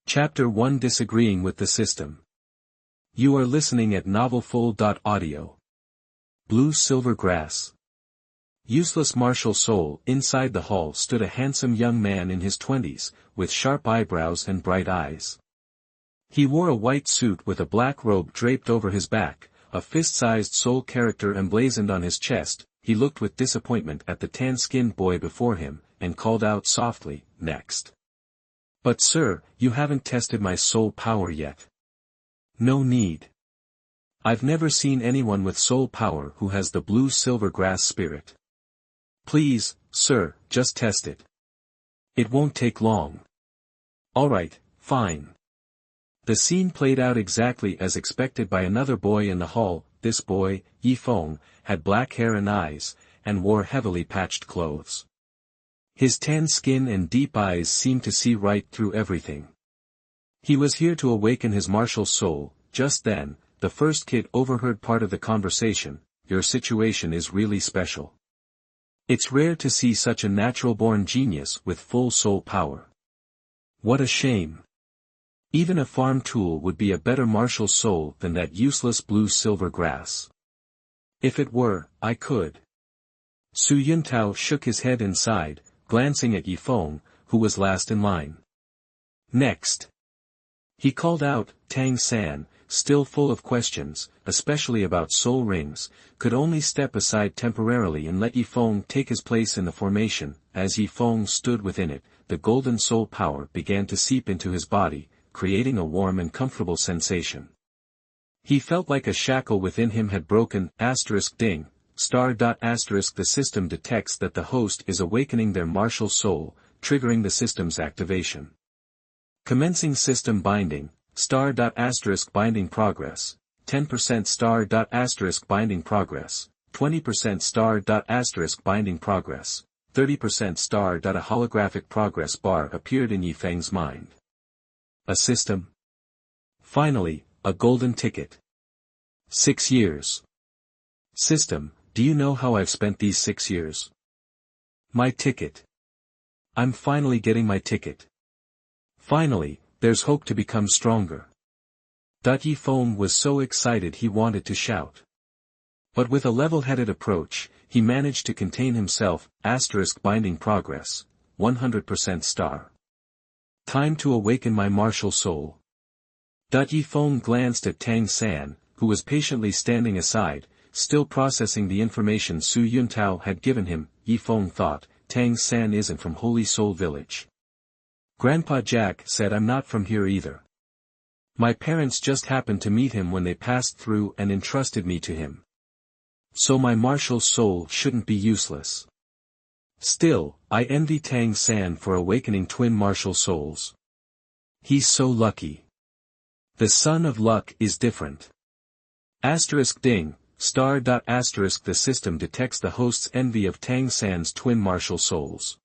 Chapter 1 Disagreeing with the System. You are listening at novelfull.audio. Blue Silver Grass. Useless martial soul. Inside the hall stood a handsome young man in his 20s, with sharp eyebrows and bright eyes. He wore a white suit with a black robe draped over his back, a fist-sized soul character emblazoned on his chest. He looked with disappointment at the tan-skinned boy before him, and called out softly, "Next." "But sir, you haven't tested my soul power yet." "No need. I've never seen anyone with soul power who has the blue silver grass spirit. Please, sir, just test it. It won't take long." "Alright, fine." The scene played out exactly as expected by another boy in the hall. This boy, Ye Feng, had black hair and eyes, and wore heavily patched clothes. His tan skin and deep eyes seemed to see right through everything. He was here to awaken his martial soul. Just then, the first kid overheard part of the conversation. "Your situation is really special. It's rare to see such a natural-born genius with full soul power. What a shame. Even a farm tool would be a better martial soul than that useless blue silver grass. If it were, I could." Su Yuntao shook his head and sighed, glancing at Ye Feng, who was last in line. "Next." He called out. Tang San, still full of questions, especially about soul rings, could only step aside temporarily and let Ye Feng take his place in the formation. As Ye Feng stood within it, the golden soul power began to seep into his body, creating a warm and comfortable sensation. He felt like a shackle within him had broken. Ding. The system detects that the host is awakening their martial soul, triggering the system's activation. Commencing system binding. Binding progress. 10% binding progress. 20% binding progress. 30% A holographic progress bar appeared in Ye Feng's mind. A system? Finally, a golden ticket. 6 years. System, do you know how I've spent these 6 years? My ticket. I'm finally getting my ticket. Finally, there's hope to become stronger. Ye Feng was so excited he wanted to shout. But with a level-headed approach, he managed to contain himself. Binding progress. 100%. Time to awaken my martial soul. Ye Feng glanced at Tang San, who was patiently standing aside, still processing the information Su Yuntao had given him. Ye Feng thought, Tang San isn't from Holy Soul Village. Grandpa Jack said I'm not from here either. My parents just happened to meet him when they passed through and entrusted me to him. So my martial soul shouldn't be useless. Still, I envy Tang San for awakening twin martial souls. He's so lucky. The son of luck is different. Ding. The system detects the host's envy of Tang San's twin martial souls.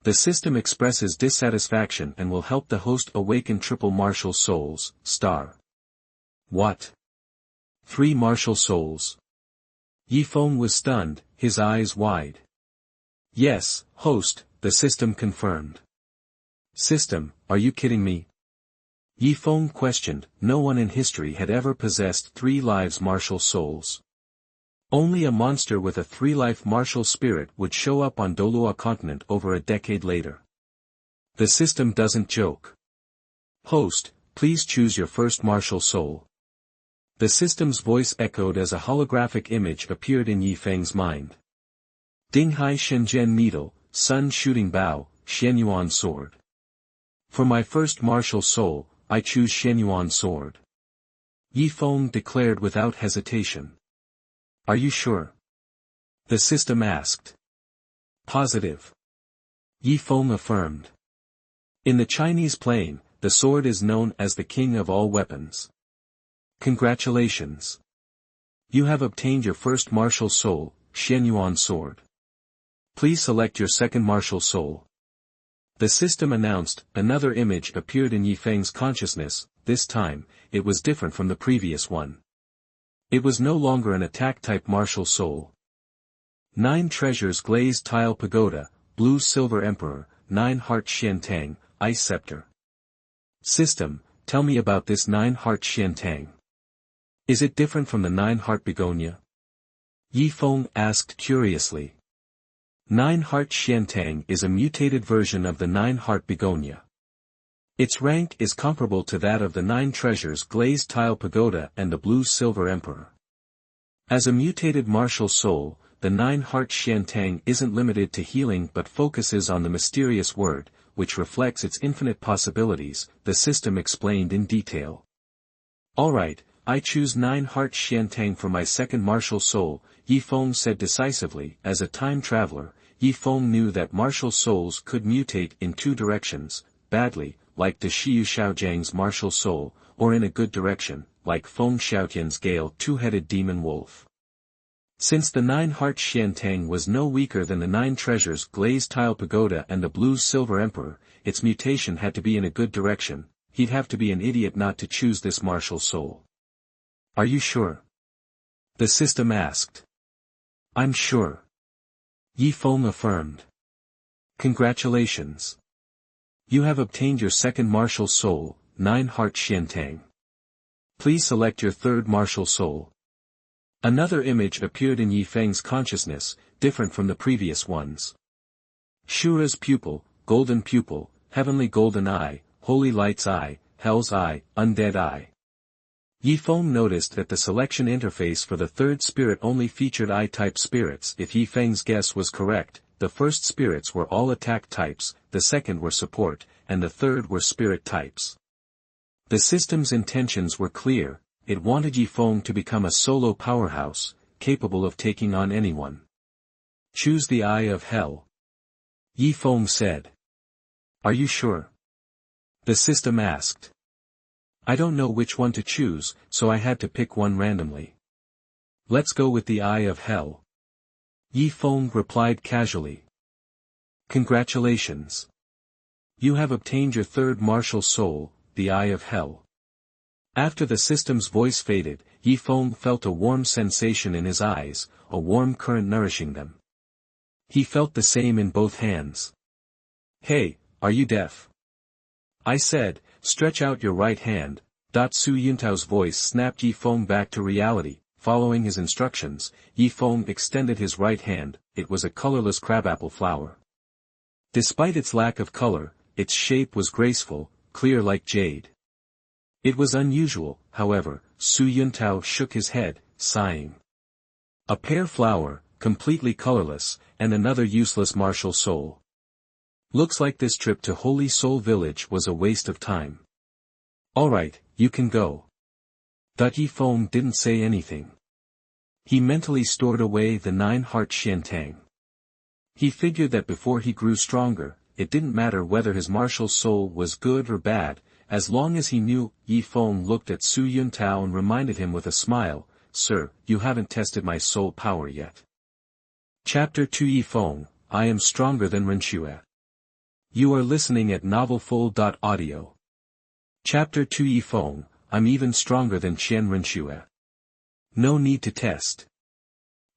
The system expresses dissatisfaction and will help the host awaken triple martial souls. What? 3 martial souls? Ye Feng was stunned, his eyes wide. Yes, host, the system confirmed. System, are you kidding me? Ye Feng questioned. No one in history had ever possessed 3 lives martial souls. Only a monster with a 3-life martial spirit would show up on Douluo continent over a decade later. The system doesn't joke. Host, please choose your first martial soul. The system's voice echoed as a holographic image appeared in Ye Feng's mind. Dinghai Shenzhen Needle, Sun Shooting Bow, Xianyuan Sword. For my first martial soul, I choose Xianyuan Sword. Ye Feng declared without hesitation. Are you sure? The system asked. Positive. Ye Feng affirmed. In the Chinese plane, the sword is known as the king of all weapons. Congratulations. You have obtained your first martial soul, Xianyuan Sword. Please select your second martial soul. The system announced. Another image appeared in Ye Feng's consciousness. This time, it was different from the previous one. It was no longer an attack-type martial soul. 9 treasures glazed tile pagoda, blue silver emperor, 9 heart Xian Tang, ice scepter. System, tell me about this 9-heart Xiantang. Is it different from the 9-heart begonia? Ye Feng asked curiously. 9-heart Xiantang is a mutated version of the 9-heart begonia. Its rank is comparable to that of the 9 treasures glazed tile pagoda and the blue silver emperor. As a mutated martial soul, the 9-heart Xiantang isn't limited to healing but focuses on the mysterious word, which reflects its infinite possibilities, the system explained in detail. Alright, I choose 9-heart Xiantang for my second martial soul, Ye Feng said decisively. As a time traveler, Ye Feng knew that martial souls could mutate in 2 directions, badly, like De Shiyu Xiaojiang's martial soul, or in a good direction, like Feng Xiaotian's gale 2-headed demon wolf. Since the 9-heart Xiantang was no weaker than the 9 treasures glazed tile pagoda and the blue silver emperor, its mutation had to be in a good direction. He'd have to be an idiot not to choose this martial soul. Are you sure? The system asked. I'm sure. Ye Feng affirmed. Congratulations. You have obtained your second martial soul, 9-heart Xiantang. Please select your third martial soul. Another image appeared in Ye Feng's consciousness, different from the previous ones. Shura's pupil, golden pupil, heavenly golden eye, holy light's eye, hell's eye, undead eye. Ye Feng noticed that the selection interface for the third spirit only featured eye-type spirits. If Ye Feng's guess was correct, the first spirits were all attack types, the second were support, and the third were spirit types. The system's intentions were clear. It wanted Ye Feng to become a solo powerhouse, capable of taking on anyone. Choose the Eye of Hell. Ye Feng said. Are you sure? The system asked. I don't know which one to choose, so I had to pick one randomly. Let's go with the Eye of Hell. Ye Feng replied casually. Congratulations. You have obtained your third martial soul, the Eye of Hell. After the system's voice faded, Ye Feng felt a warm sensation in his eyes, a warm current nourishing them. He felt the same in both hands. Hey, are you deaf? I said, stretch out your right hand. Su Yuntao's voice snapped Ye Feng back to reality. Following his instructions, Ye Feng extended his right hand. It was a colorless crabapple flower. Despite its lack of color, its shape was graceful, clear like jade. It was unusual, however. Su Yuntao shook his head, sighing. A pear flower, completely colorless, and another useless martial soul. Looks like this trip to Holy Soul Village was a waste of time. Alright, you can go. Ye Feng didn't say anything. He mentally stored away the 9-heart Xiantang. He figured that before he grew stronger, it didn't matter whether his martial soul was good or bad, as long as he knew. Ye Feng looked at Su Yuntao and reminded him with a smile, Sir, you haven't tested my soul power yet. Chapter 2 Ye Feng, I am stronger than Renxue. You are listening at novelfull.audio. Chapter 2 Ye Feng, I'm even stronger than Qian Renxue. No need to test.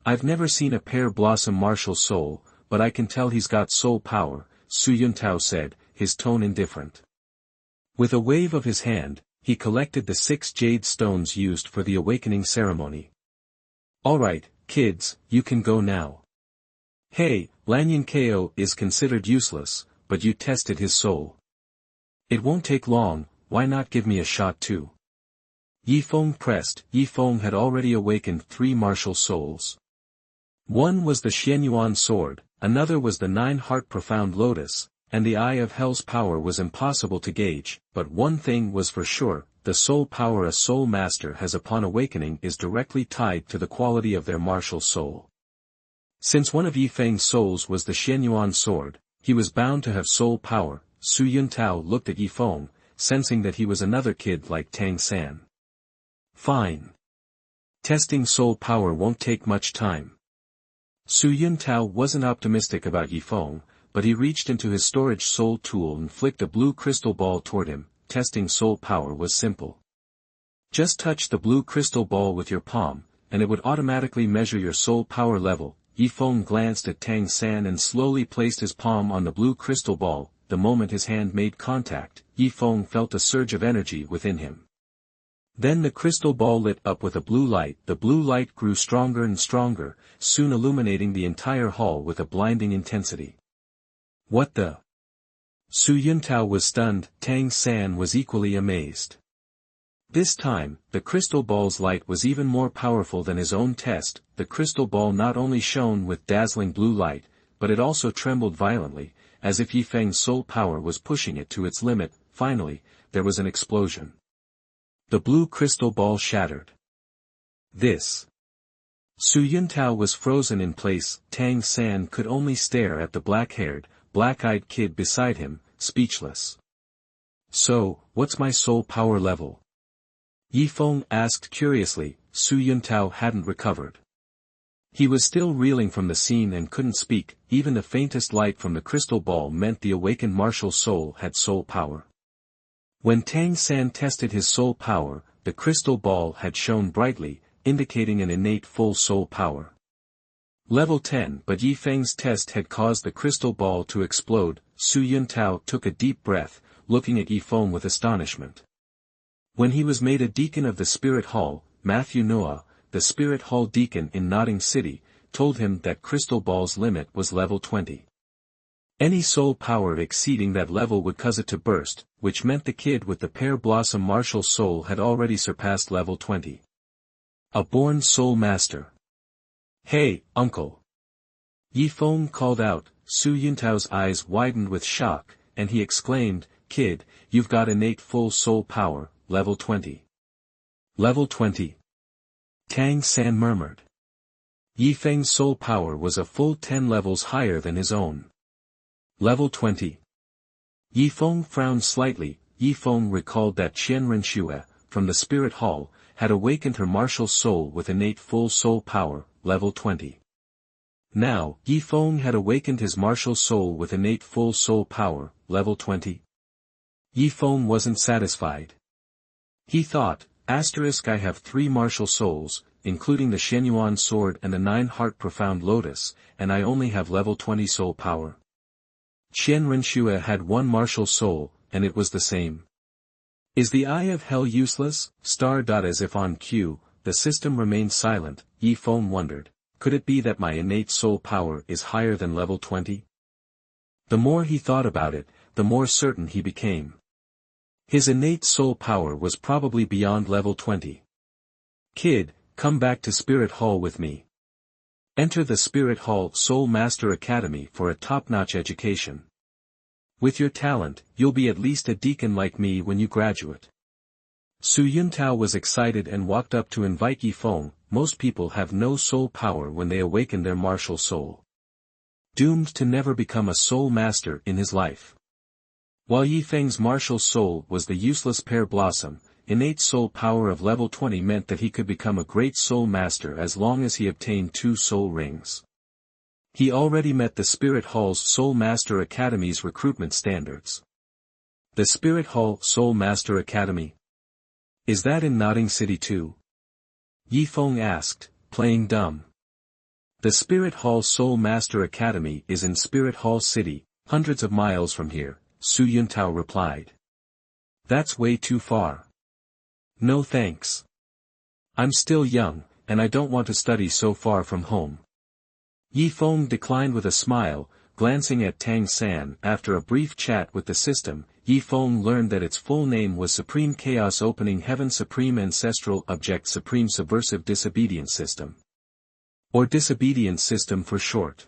I've never seen a pear blossom martial soul, but I can tell he's got soul power, Su Yuntao said, his tone indifferent. With a wave of his hand, he collected the 6 jade stones used for the awakening ceremony. Alright, kids, you can go now. Hey, Lanyan Ko is considered useless, but you tested his soul. It won't take long, why not give me a shot too? Ye Feng pressed. Ye Feng had already awakened 3 martial souls. One was the Xianyuan sword, another was the 9-heart profound lotus, and the Eye of Hell's power was impossible to gauge, but one thing was for sure, the soul power a soul master has upon awakening is directly tied to the quality of their martial soul. Since one of Ye Feng's souls was the Xianyuan sword, he was bound to have soul power. Su Yuntao looked at Ye Feng, sensing that he was another kid like Tang San. Fine. Testing soul power won't take much time. Su Yuntao wasn't optimistic about Ye Feng, but he reached into his storage soul tool and flicked a blue crystal ball toward him. Testing soul power was simple. Just touch the blue crystal ball with your palm, and it would automatically measure your soul power level. Ye Feng glanced at Tang San and slowly placed his palm on the blue crystal ball. the moment his hand made contact, Ye Feng felt a surge of energy within him. Then the crystal ball lit up with a blue light. The blue light grew stronger and stronger, soon illuminating the entire hall with a blinding intensity. What the? Su Yuntao was stunned, Tang San was equally amazed. This time, the crystal ball's light was even more powerful than his own test. The crystal ball not only shone with dazzling blue light, but it also trembled violently, as if Ye Feng's soul power was pushing it to its limit. Finally, there was an explosion. The blue crystal ball shattered. This. Su Yuntao was frozen in place. Tang San could only stare at the black-haired, black-eyed kid beside him, speechless. So, what's my soul power level? Ye Feng asked curiously. Su Yuntao hadn't recovered. He was still reeling from the scene and couldn't speak. Even the faintest light from the crystal ball meant the awakened martial soul had soul power. When Tang San tested his soul power, the crystal ball had shone brightly, indicating an innate full soul power. Level 10. But Ye Feng's test had caused the crystal ball to explode. Su Yuntao took a deep breath, looking at Ye Feng with astonishment. When he was made a deacon of the Spirit Hall, Matthew Noah, the Spirit Hall deacon in Nodding City, told him that crystal ball's limit was level 20. Any soul power exceeding that level would cause it to burst, which meant the kid with the pear blossom martial soul had already surpassed level 20. A born soul master. Hey, uncle! Ye Feng called out. Su Yuntao's eyes widened with shock, and he exclaimed, Kid, you've got innate full soul power, level 20. Level 20. Tang San murmured. Ye Feng's soul power was a full 10 levels higher than his own. Level 20. Ye Feng frowned slightly. Ye Feng recalled that Renxue, from the Spirit Hall, had awakened her martial soul with innate full soul power, level 20. Now, Ye Feng had awakened his martial soul with innate full soul power, level 20. Ye Feng wasn't satisfied. He thought, I have 3 martial souls, including the Shenyuan sword and the 9-heart profound lotus, and I only have level 20 soul power. Renxue had 1 martial soul, and it was the same. Is the Eye of Hell useless? As if on cue, the system remained silent. Ye Feng wondered, could it be that my innate soul power is higher than level 20? The more he thought about it, the more certain he became. His innate soul power was probably beyond level 20. Kid, come back to Spirit Hall with me. Enter the Spirit Hall Soul Master Academy for a top-notch education. With your talent, you'll be at least a deacon like me when you graduate. Su Yuntao was excited and walked up to invite Ye Feng. Most people have no soul power when they awaken their martial soul. Doomed to never become a soul master in his life. While Ye Feng's martial soul was the useless pear blossom, innate soul power of level 20 meant that he could become a great soul master as long as he obtained 2 soul rings. He already met the Spirit Hall's Soul Master Academy's recruitment standards. The Spirit Hall Soul Master Academy? Is that in Nodding City too? Ye Feng asked, playing dumb. The Spirit Hall Soul Master Academy is in Spirit Hall City, hundreds of miles from here, Su Yuntao replied. That's way too far. No thanks. I'm still young, and I don't want to study so far from home. Ye Feng declined with a smile, glancing at Tang San. After a brief chat with the system, Ye Feng learned that its full name was Supreme Chaos Opening Heaven Supreme Ancestral Object Supreme Subversive Disobedience System. Or Disobedience System for short.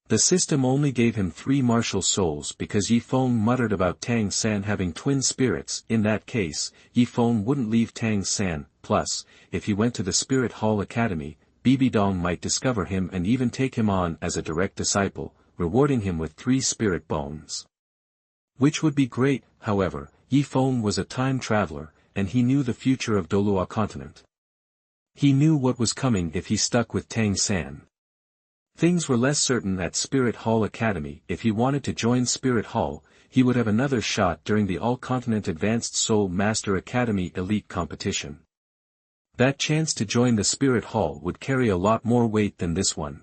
The system only gave him 3 martial souls because Ye Feng muttered about Tang San having twin spirits. In that case, Ye Feng wouldn't leave Tang San. Plus, if he went to the Spirit Hall Academy, Bibi Dong might discover him and even take him on as a direct disciple, rewarding him with 3 spirit bones. Which would be great. However, Ye Feng was a time traveler, and he knew the future of Douluo continent. He knew what was coming if he stuck with Tang San. Things were less certain at Spirit Hall Academy. If he wanted to join Spirit Hall, he would have another shot during the All-Continent Advanced Soul Master Academy Elite Competition. That chance to join the Spirit Hall would carry a lot more weight than this one.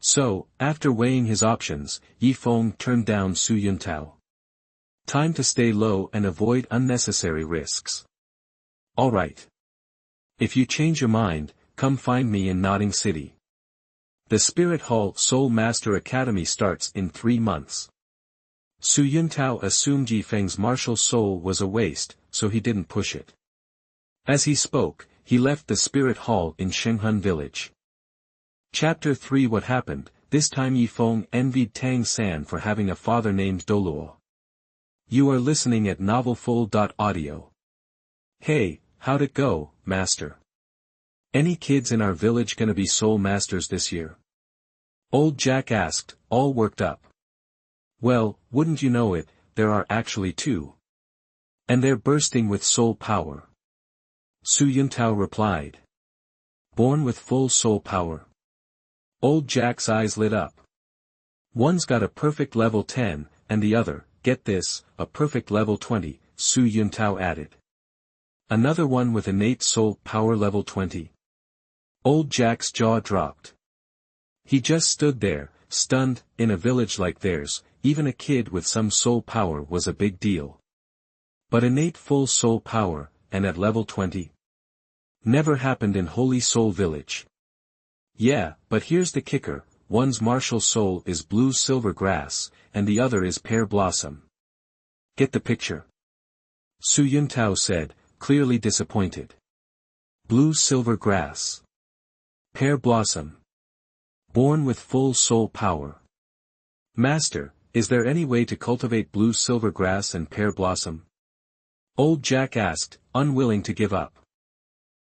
So, after weighing his options, Ye Feng turned down Su Yuntao. Time to stay low and avoid unnecessary risks. Alright. If you change your mind, come find me in Nodding City. The Spirit Hall Soul Master Academy starts in 3 months. Su Yuntao assumed Ye Feng's martial soul was a waste, so he didn't push it. As he spoke, he left the Spirit Hall in Shenghun Village. Chapter 3 What happened? This time Ye Feng envied Tang San for having a father named Douluo. You are listening at novelfull.audio. Hey, how'd it go, master? Any kids in our village gonna be soul masters this year? Old Jack asked, all worked up. Well, wouldn't you know it, there are actually 2. And they're bursting with soul power. Su Yuntao replied. Born with full soul power. Old Jack's eyes lit up. One's got a perfect level 10, and the other, get this, a perfect level 20, Su Yuntao added. Another one with innate soul power level 20. Old Jack's jaw dropped. He just stood there, stunned. In a village like theirs, even a kid with some soul power was a big deal. But innate full soul power, and at level 20? Never happened in Holy Soul Village. Yeah, but here's the kicker, one's martial soul is blue silver grass, and the other is pear blossom. Get the picture? Su Yuntao said, clearly disappointed. Blue silver grass. Pear blossom. Born with full soul power. Master, is there any way to cultivate blue silver grass and pear blossom? Old Jack asked, unwilling to give up.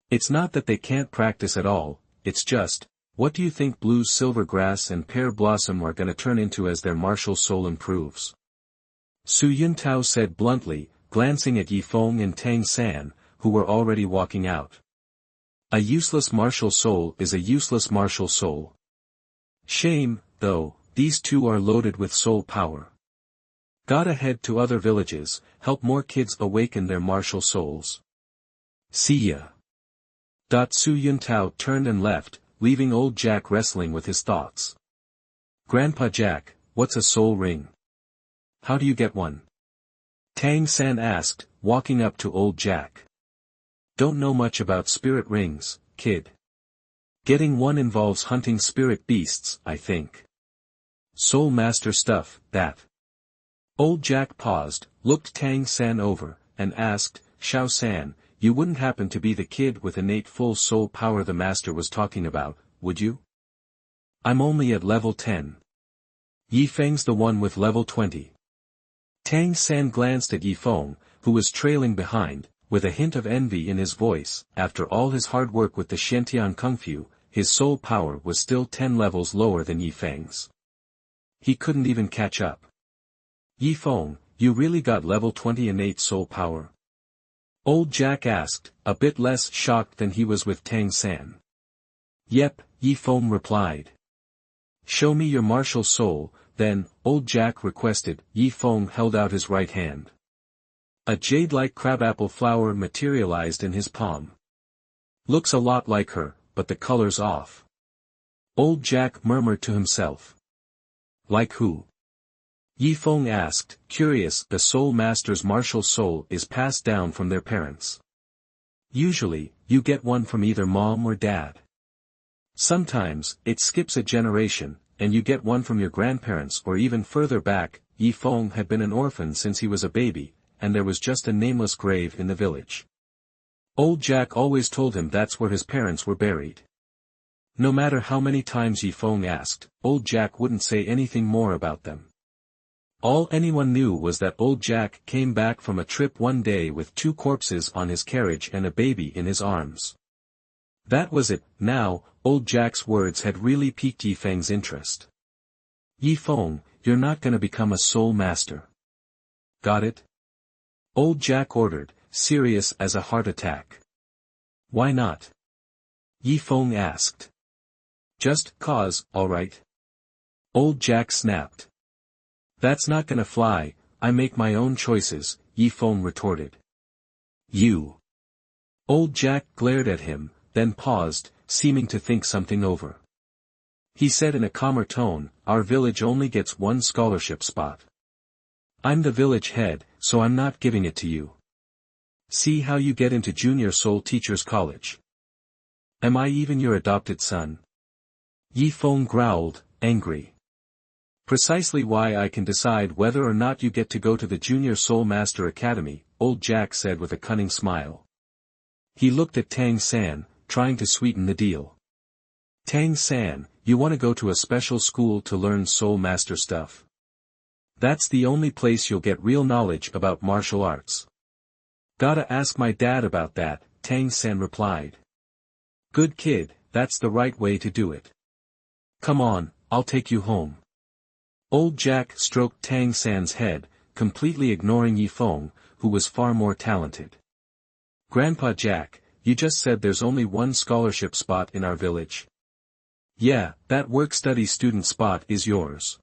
It's not that they can't practice at all, it's just, what do you think blue silver grass and pear blossom are gonna turn into as their martial soul improves? Su Yuntao said bluntly, glancing at Ye Feng and Tang San, who were already walking out. A useless martial soul is a useless martial soul. Shame, though, these 2 are loaded with soul power. Gotta head to other villages, help more kids awaken their martial souls. See ya. Su Yuntao turned and left, leaving old Jack wrestling with his thoughts. Grandpa Jack, what's a soul ring? How do you get one? Tang San asked, walking up to old Jack. Don't know much about spirit rings, kid. Getting one involves hunting spirit beasts, I think. Soul master stuff, that. Old Jack paused, looked Tang San over, and asked, Xiao San, you wouldn't happen to be the kid with innate full soul power the master was talking about, would you? I'm only at level 10. Ye Feng's the one with level 20. Tang San glanced at Ye Feng, who was trailing behind, with a hint of envy in his voice. After all his hard work with the Xiantian Kung Fu, his soul power was still 10 levels lower than Ye Feng's. He couldn't even catch up. Ye Feng, you really got level 20 innate soul power? Old Jack asked, a bit less shocked than he was with Tang San. Yep, Ye Feng replied. Show me your martial soul, then, old Jack requested. Ye Feng held out his right hand. A jade-like crabapple flower materialized in his palm. Looks a lot like her, but the color's off. Old Jack murmured to himself. Like who? Ye Feng asked, curious. The soul master's martial soul is passed down from their parents. Usually, you get one from either mom or dad. Sometimes, it skips a generation, and you get one from your grandparents or even further back. Ye Feng had been an orphan since he was a baby, and there was just a nameless grave in the village. Old Jack always told him that's where his parents were buried. No matter how many times Ye Feng asked, old Jack wouldn't say anything more about them. All anyone knew was that old Jack came back from a trip one day with 2 corpses on his carriage and a baby in his arms. That was it. Now, old Jack's words had really piqued Ye Feng's interest. Ye Feng, you're not gonna become a soul master. Got it? Old Jack ordered, serious as a heart attack. Why not? Ye Feng asked. Just 'cause, alright. Old Jack snapped. That's not gonna fly, I make my own choices, Ye Feng retorted. You. Old Jack glared at him, then paused, seeming to think something over. He said in a calmer tone, "Our village only gets one scholarship spot. I'm the village head, so I'm not giving it to you. See how you get into Junior Soul Teachers College. Am I even your adopted son?" Ye Feng growled, angry. "Precisely why I can decide whether or not you get to go to the Junior Soul Master Academy," old Jack said with a cunning smile. He looked at Tang San, trying to sweeten the deal. "Tang San, you want to go to a special school to learn Soul Master stuff? That's the only place you'll get real knowledge about martial arts." "Gotta ask my dad about that," Tang San replied. "Good kid, that's the right way to do it. Come on, I'll take you home." Old Jack stroked Tang San's head, completely ignoring Ye Feng, who was far more talented. "Grandpa Jack, you just said there's only one scholarship spot in our village." "Yeah, that work-study student spot is yours.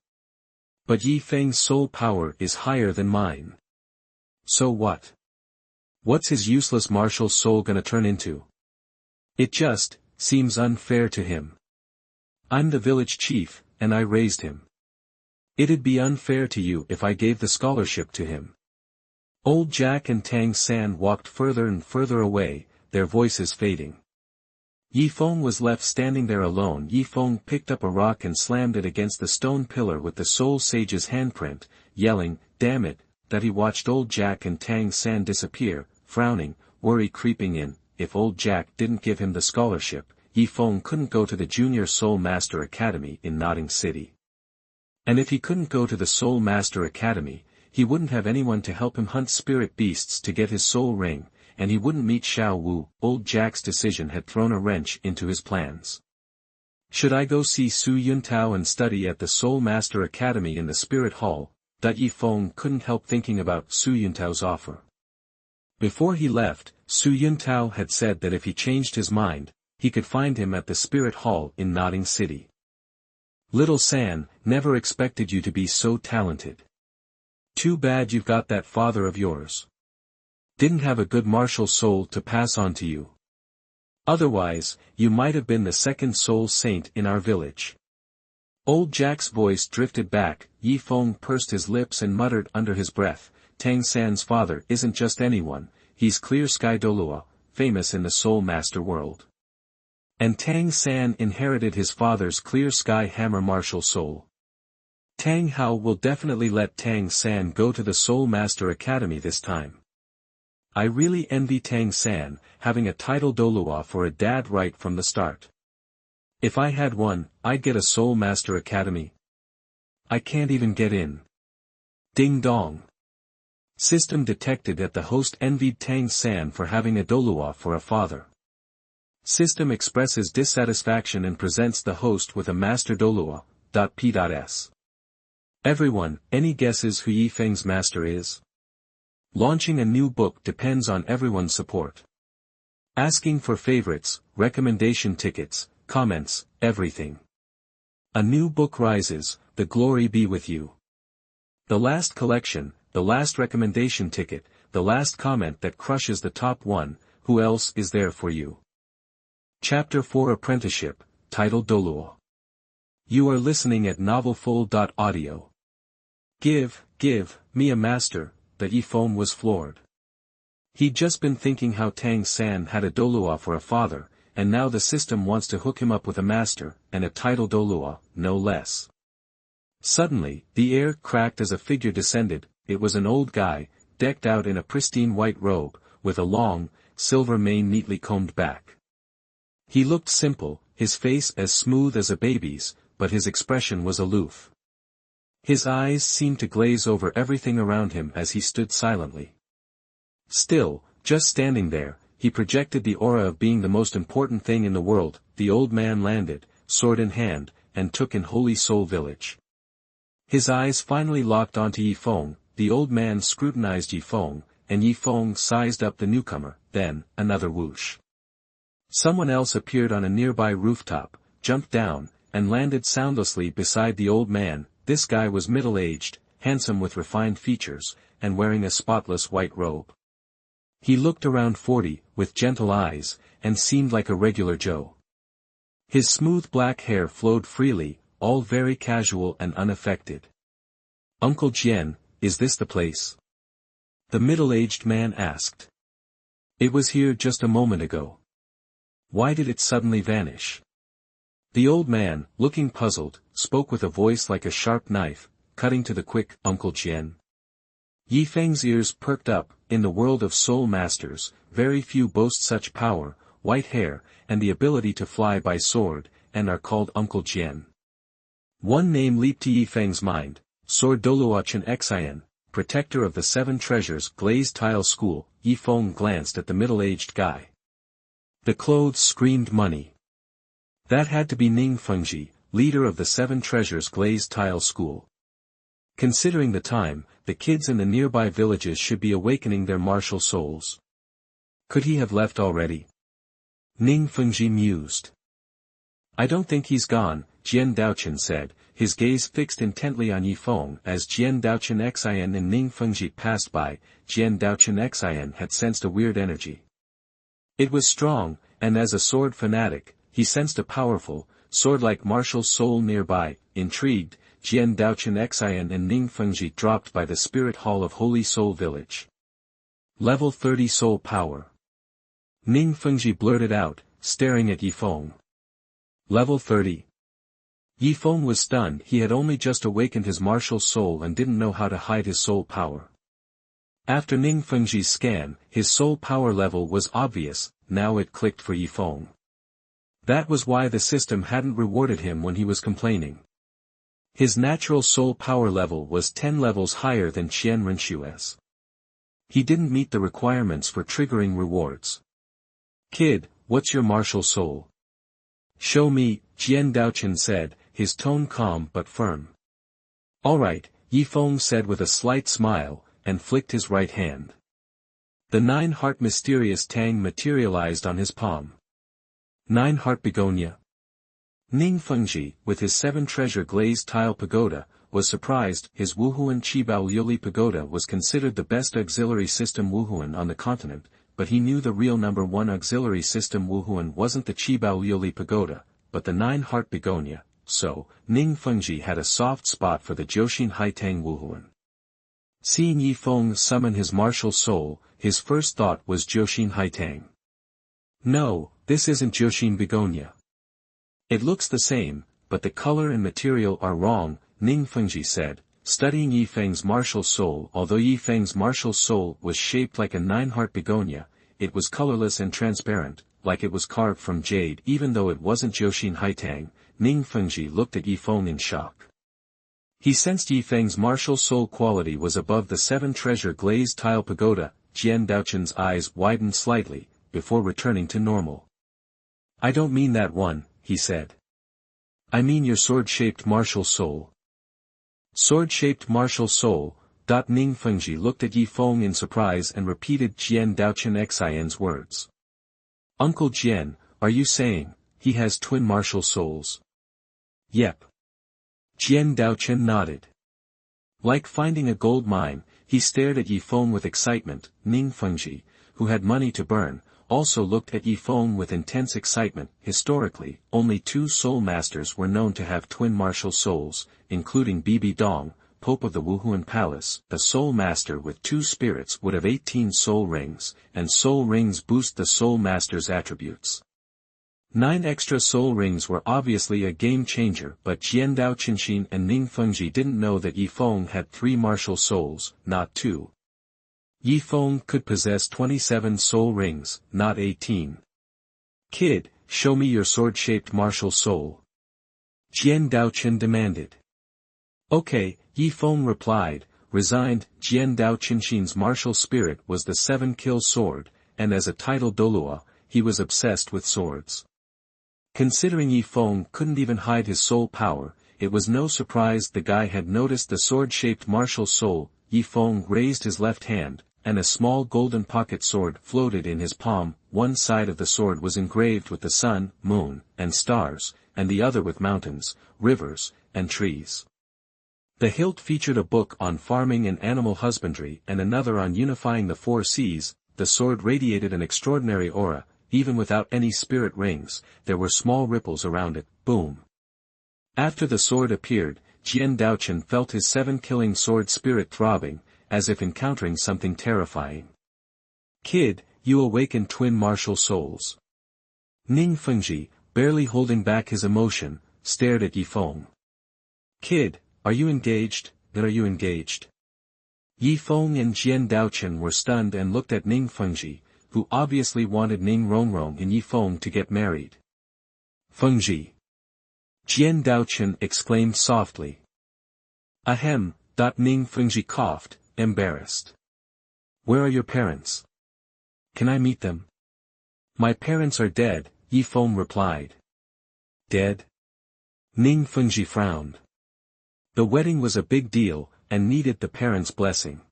But Ye Feng's soul power is higher than mine. So what? What's his useless martial soul gonna turn into? It just seems unfair to him. I'm the village chief, and I raised him. It'd be unfair to you if I gave the scholarship to him." Old Jack and Tang San walked further and further away, their voices fading. Ye Feng was left standing there alone. Ye Feng picked up a rock and slammed it against the stone pillar with the Soul Sage's handprint, yelling, "Damn it," that he watched old Jack and Tang San disappear, frowning, worry creeping in. If old Jack didn't give him the scholarship, Ye Feng couldn't go to the Junior Soul Master Academy in Nodding City. And if he couldn't go to the Soul Master Academy, he wouldn't have anyone to help him hunt spirit beasts to get his soul ring, and he wouldn't meet Xiao Wu. Old Jack's decision had thrown a wrench into his plans. "Should I go see Su Yuntao and study at the Soul Master Academy in the Spirit Hall?" Ye Feng couldn't help thinking about Su Yuntao's offer. Before he left, Su Yuntao had said that if he changed his mind, he could find him at the Spirit Hall in Nodding City. "Little San, never expected you to be so talented. Too bad you've got that father of yours. Didn't have a good martial soul to pass on to you. Otherwise, you might have been the second soul saint in our village." Old Jack's voice drifted back. Ye Feng pursed his lips and muttered under his breath, "Tang San's father isn't just anyone, he's Clear Sky Douluo, famous in the Soul Master world. And Tang San inherited his father's Clear Sky Hammer martial soul. Tang Hao will definitely let Tang San go to the Soul Master Academy this time. I really envy Tang San, having a title Douluo for a dad right from the start. If I had one, I'd get a Soul Master Academy. I can't even get in. Ding dong. System detected that the host envied Tang San for having a Douluo for a father. System expresses dissatisfaction and presents the host with a Master Douluo. P.S. Everyone, any guesses who Ye Feng's master is? Launching a new book depends on everyone's support. Asking for favorites, recommendation tickets, comments, everything. A new book rises, the glory be with you. The last collection, the last recommendation ticket, the last comment that crushes the top one, who else is there for you? Chapter 4 Apprenticeship, titled Douluo. You are listening at novelfull.audio. Give me a master, that Ye Feng was floored. He'd just been thinking how Tang San had a Douluo for a father, and now the system wants to hook him up with a master, and a title Douluo, no less. Suddenly, the air cracked as a figure descended. It was an old guy, decked out in a pristine white robe, with a long, silver mane neatly combed back. He looked simple, his face as smooth as a baby's, but his expression was aloof. His eyes seemed to glaze over everything around him as he stood silently. Still, just standing there, he projected the aura of being the most important thing in the world. The old man landed, sword in hand, and took in Holy Soul Village. His eyes finally locked onto Ye Feng. The old man scrutinized Ye Feng, and Ye Feng sized up the newcomer. Then, another whoosh. Someone else appeared on a nearby rooftop, jumped down, and landed soundlessly beside the old man. This guy was middle-aged, handsome with refined features, and wearing a spotless white robe. He looked around 40, with gentle eyes, and seemed like a regular Joe. His smooth black hair flowed freely, all very casual and unaffected. "Uncle Jian, is this the place?" the middle-aged man asked. "It was here just a moment ago. Why did it suddenly vanish?" The old man, looking puzzled, spoke with a voice like a sharp knife, cutting to the quick. "Uncle Jian." Ye Feng's ears perked up. In the world of soul masters, very few boast such power, white hair, and the ability to fly by sword, and are called Uncle Jian. One name leaped to Ye Feng's mind: Sword Douluo Xian, protector of the 7 treasures glazed tile school. Ye Feng glanced at the middle-aged guy. The clothes screamed money. That had to be Ning Fengji, leader of the 7 treasures glazed tile school. Considering the time, the kids in the nearby villages should be awakening their martial souls. Could he have left already? Ning Fengji mused. "I don't think he's gone," Jian Daochen said, his gaze fixed intently on Ye Feng. As Jian Daochen Xian and Ning Fengji passed by, Jian Daochen Xian had sensed a weird energy. It was strong, and as a sword fanatic, he sensed a powerful, sword-like martial soul nearby. Intrigued, Jian Daochen Xian and Ning Fengji dropped by the Spirit Hall of Holy Soul Village. Level 30 Soul Power. Ning Fengji blurted out, staring at Ye Feng. Level 30. Ye Feng was stunned. He had only just awakened his martial soul and didn't know how to hide his soul power. After Ning Fengji's scan, his soul power level was obvious. Now it clicked for Ye Feng. That was why the system hadn't rewarded him when he was complaining. His natural soul power level was 10 levels higher than Qian Renshue's. He didn't meet the requirements for triggering rewards. "Kid, what's your martial soul?" "Show me," Jian Daochen said, his tone calm but firm. "All right," Ye Feng said with a slight smile, and flicked his right hand. The 9-heart mysterious tang materialized on his palm. 9-heart begonia. Ning Fengji, with his 7-treasure glazed tile pagoda, was surprised. His Wuhuan Qibao Liuli pagoda was considered the best auxiliary system Wuhuan on the continent, but he knew the real number 1 auxiliary system Wuhuan wasn't the Qibao Liuli pagoda, but the 9-heart begonia, so, Ning Fengji had a soft spot for the Jiuxin Haitang Wuhuan. Seeing Ye Feng summon his martial soul, his first thought was Jiuxin Haitang. "No, this isn't Jiuxin begonia. It looks the same, but the color and material are wrong," Ning Fengji said, studying Ye Feng's martial soul. Although Ye Feng's martial soul was shaped like a 9-heart begonia, it was colorless and transparent, like it was carved from jade. Even though it wasn't Jiuxin Haitang, Ning Fengji looked at Ye Feng in shock. He sensed Ye Feng's martial soul quality was above the 7-treasure glazed tile pagoda. Jian Daochen's eyes widened slightly, before returning to normal. "I don't mean that one," he said. "I mean your sword-shaped martial soul." Sword-shaped martial soul. Ning Fengji looked at Ye Feng in surprise and repeated Jian Daochen Xian's words. "Uncle Jian, are you saying he has twin martial souls?" "Yep." Jian Daochen nodded. Like finding a gold mine, he stared at Ye Feng with excitement. Ning Fengji, who had money to burn, also looked at Ye Feng with intense excitement. Historically, only 2 soul masters were known to have twin martial souls, including Bibi Dong, Pope of the Wuhuan Palace. A soul master with 2 spirits would have 18 soul rings, and soul rings boost the soul master's attributes. 9 extra soul rings were obviously a game changer, but Jian Daochen and Ning Fengji didn't know that Ye Feng had 3 martial souls, not 2. Ye Feng could possess 27 soul rings, not 18. "Kid, show me your sword-shaped martial soul," Jian Daochen demanded. "Okay," Ye Feng replied, resigned. Jian Daochen's martial spirit was the 7-kill sword, and as a title Douluo, he was obsessed with swords. Considering Ye Feng couldn't even hide his soul power, it was no surprise the guy had noticed the sword-shaped martial soul. Ye Feng raised his left hand, and a small golden pocket sword floated in his palm. One side of the sword was engraved with the sun, moon, and stars, and the other with mountains, rivers, and trees. The hilt featured a book on farming and animal husbandry and another on unifying the 4 seas. The sword radiated an extraordinary aura, even without any spirit rings, there were small ripples around it, boom. After the sword appeared, Jian Daochen felt his 7-killing sword spirit throbbing, as if encountering something terrifying. Kid, you awaken twin martial souls. Ning Fengji, barely holding back his emotion, stared at Ye Feng. Kid, are you engaged? Are you engaged? Ye Feng and Jian Daochen were stunned and looked at Ning Fengji, who obviously wanted Ning Rongrong and Ye Feng to get married. Fengji. Jian Daochen exclaimed softly. Ahem. Ning Fengji coughed, embarrassed. Where are your parents? Can I meet them? My parents are dead, Ye Feng replied. Dead? Ning Fengji frowned. The wedding was a big deal, and needed the parents' blessing.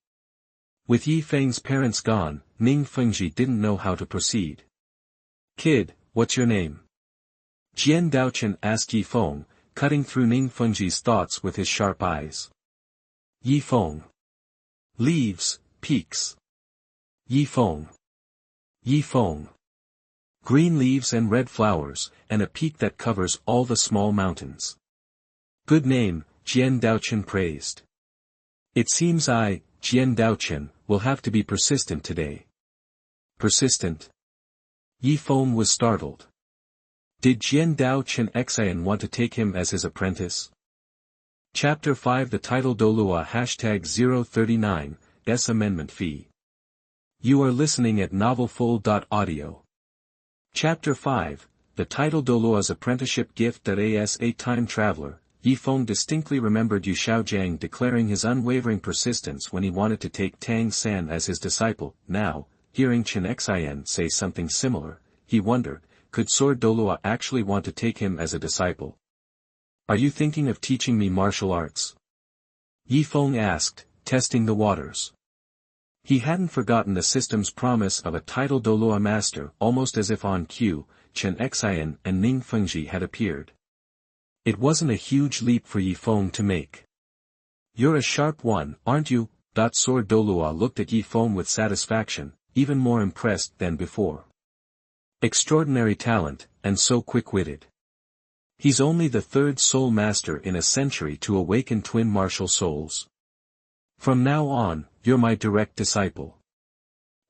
With Ye Feng's parents gone, Ning Fengji didn't know how to proceed. Kid, what's your name? Jian Daochen asked Ye Feng, cutting through Ning Fengji's thoughts with his sharp eyes. Ye Feng. Leaves, peaks. Ye Feng. Ye Feng. Green leaves and red flowers, and a peak that covers all the small mountains. Good name, Jian Daochen praised. It seems I, Jian Daochen, will have to be persistent today. Persistent? Ye Feng was startled. Did Jian Daochen Xian want to take him as his apprentice? Chapter 5 The title Douluo #039, S Amendment Fee. You are listening at novelfull.audio. Chapter 5, The title Douluo's apprenticeship gift. As a time traveler, Ye Feng distinctly remembered Yu Xiaojiang declaring his unwavering persistence when he wanted to take Tang San as his disciple. Now, hearing Chen Xian say something similar, he wondered, could Sword Douluo actually want to take him as a disciple? Are you thinking of teaching me martial arts? Ye Feng asked, testing the waters. He hadn't forgotten the system's promise of a title Douluo master. Almost as if on cue, Chen Xian and Ning Fengji had appeared. It wasn't a huge leap for Ye Feng to make. You're a sharp one, aren't you? Sword Douluo looked at Ye Feng with satisfaction, even more impressed than before. Extraordinary talent, and so quick-witted. He's only the third soul master in a century to awaken twin martial souls. From now on, you're my direct disciple.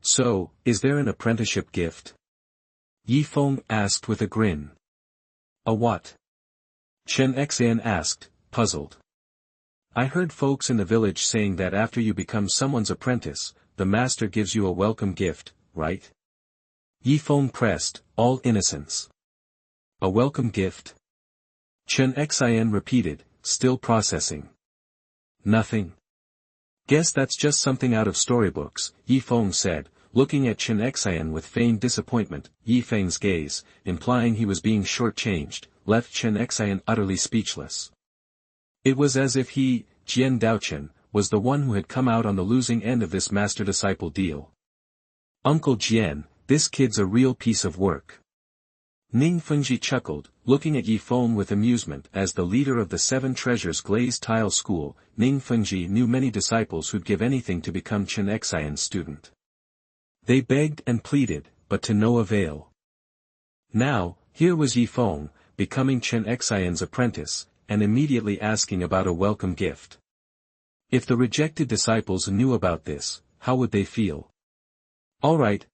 So, is there an apprenticeship gift? Ye Feng asked with a grin. A what? Chen Xian asked, puzzled. I heard folks in the village saying that after you become someone's apprentice, the master gives you a welcome gift, right? Ye Feng pressed, all innocence. A welcome gift? Chen Xian repeated, still processing. Nothing. Guess that's just something out of storybooks, Ye Feng said, looking at Chen Xian with feigned disappointment. Ye Feng's gaze, implying he was being shortchanged, left Chen Xian utterly speechless. It was as if he, Jian Daochen, was the one who had come out on the losing end of this master-disciple deal. Uncle Jian, this kid's a real piece of work. Ning Fengji chuckled, looking at Ye Feng with amusement. As the leader of the Seven Treasures Glazed Tile School, Ning Fengji knew many disciples who'd give anything to become Chen Xian's student. They begged and pleaded, but to no avail. Now, here was Ye Feng, becoming Chen Xian's apprentice, and immediately asking about a welcome gift. If the rejected disciples knew about this, how would they feel? All right,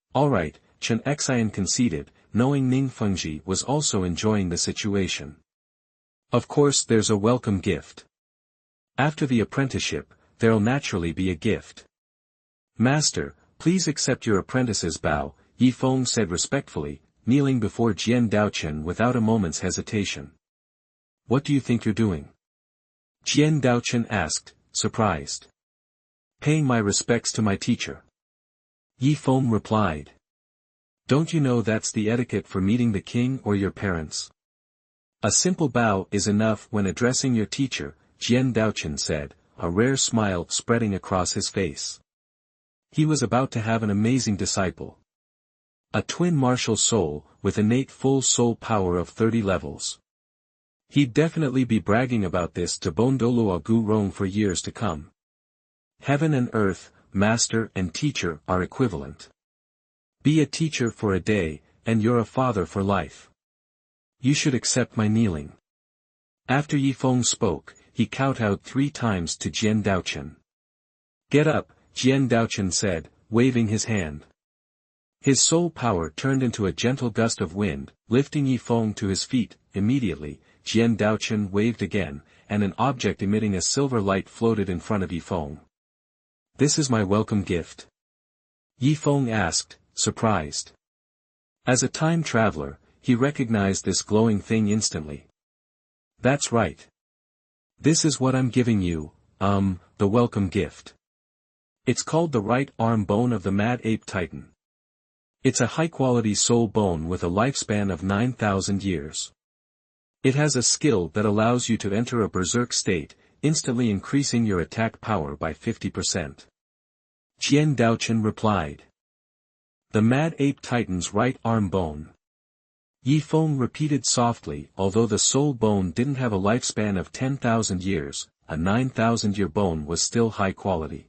Chen Xian conceded, knowing Ning Fengji was also enjoying the situation. Of course there's a welcome gift. After the apprenticeship, there'll naturally be a gift. Master, please accept your apprentice's bow, Ye Feng said respectfully, kneeling before Jian Daochen without a moment's hesitation. What do you think you're doing? Jian Daochen asked, surprised. Paying my respects to my teacher. Ye Feng replied. Don't you know that's the etiquette for meeting the king or your parents? A simple bow is enough when addressing your teacher, Jian Daochen said, a rare smile spreading across his face. He was about to have an amazing disciple. A twin martial soul, with innate full soul power of 30 levels. He'd definitely be bragging about this to Bon Douluo Gu Rong for years to come. Heaven and earth, master and teacher are equivalent. Be a teacher for a day, and you're a father for life. You should accept my kneeling. After Ye Feng spoke, he kowtowed 3 times to Jian Daochen. Get up, Jian Daochen said, waving his hand. His soul power turned into a gentle gust of wind, lifting Ye Feng to his feet. Immediately, Jian Daochen waved again, and an object emitting a silver light floated in front of Ye Feng. This is my welcome gift? Ye Feng asked, surprised. As a time traveler, he recognized this glowing thing instantly. That's right. This is what I'm giving you, the welcome gift. It's called the right arm bone of the Mad Ape Titan. It's a high-quality soul bone with a lifespan of 9,000 years. It has a skill that allows you to enter a berserk state, instantly increasing your attack power by 50%. Jian Daochen replied. The Mad Ape Titan's right arm bone. Ye Feng repeated softly. Although the soul bone didn't have a lifespan of 10,000 years, a 9,000-year bone was still high quality.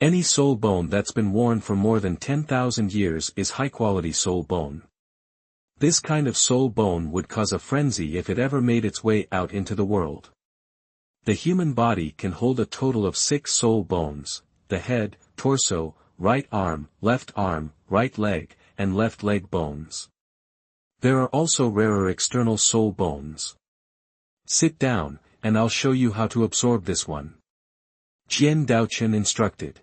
Any soul bone that's been worn for more than 10,000 years is high-quality soul bone. This kind of soul bone would cause a frenzy if it ever made its way out into the world. The human body can hold a total of 6 soul bones: the head, torso, right arm, right leg, and left leg bones. There are also rarer external soul bones. Sit down, and I'll show you how to absorb this one. Jian Daochen instructed.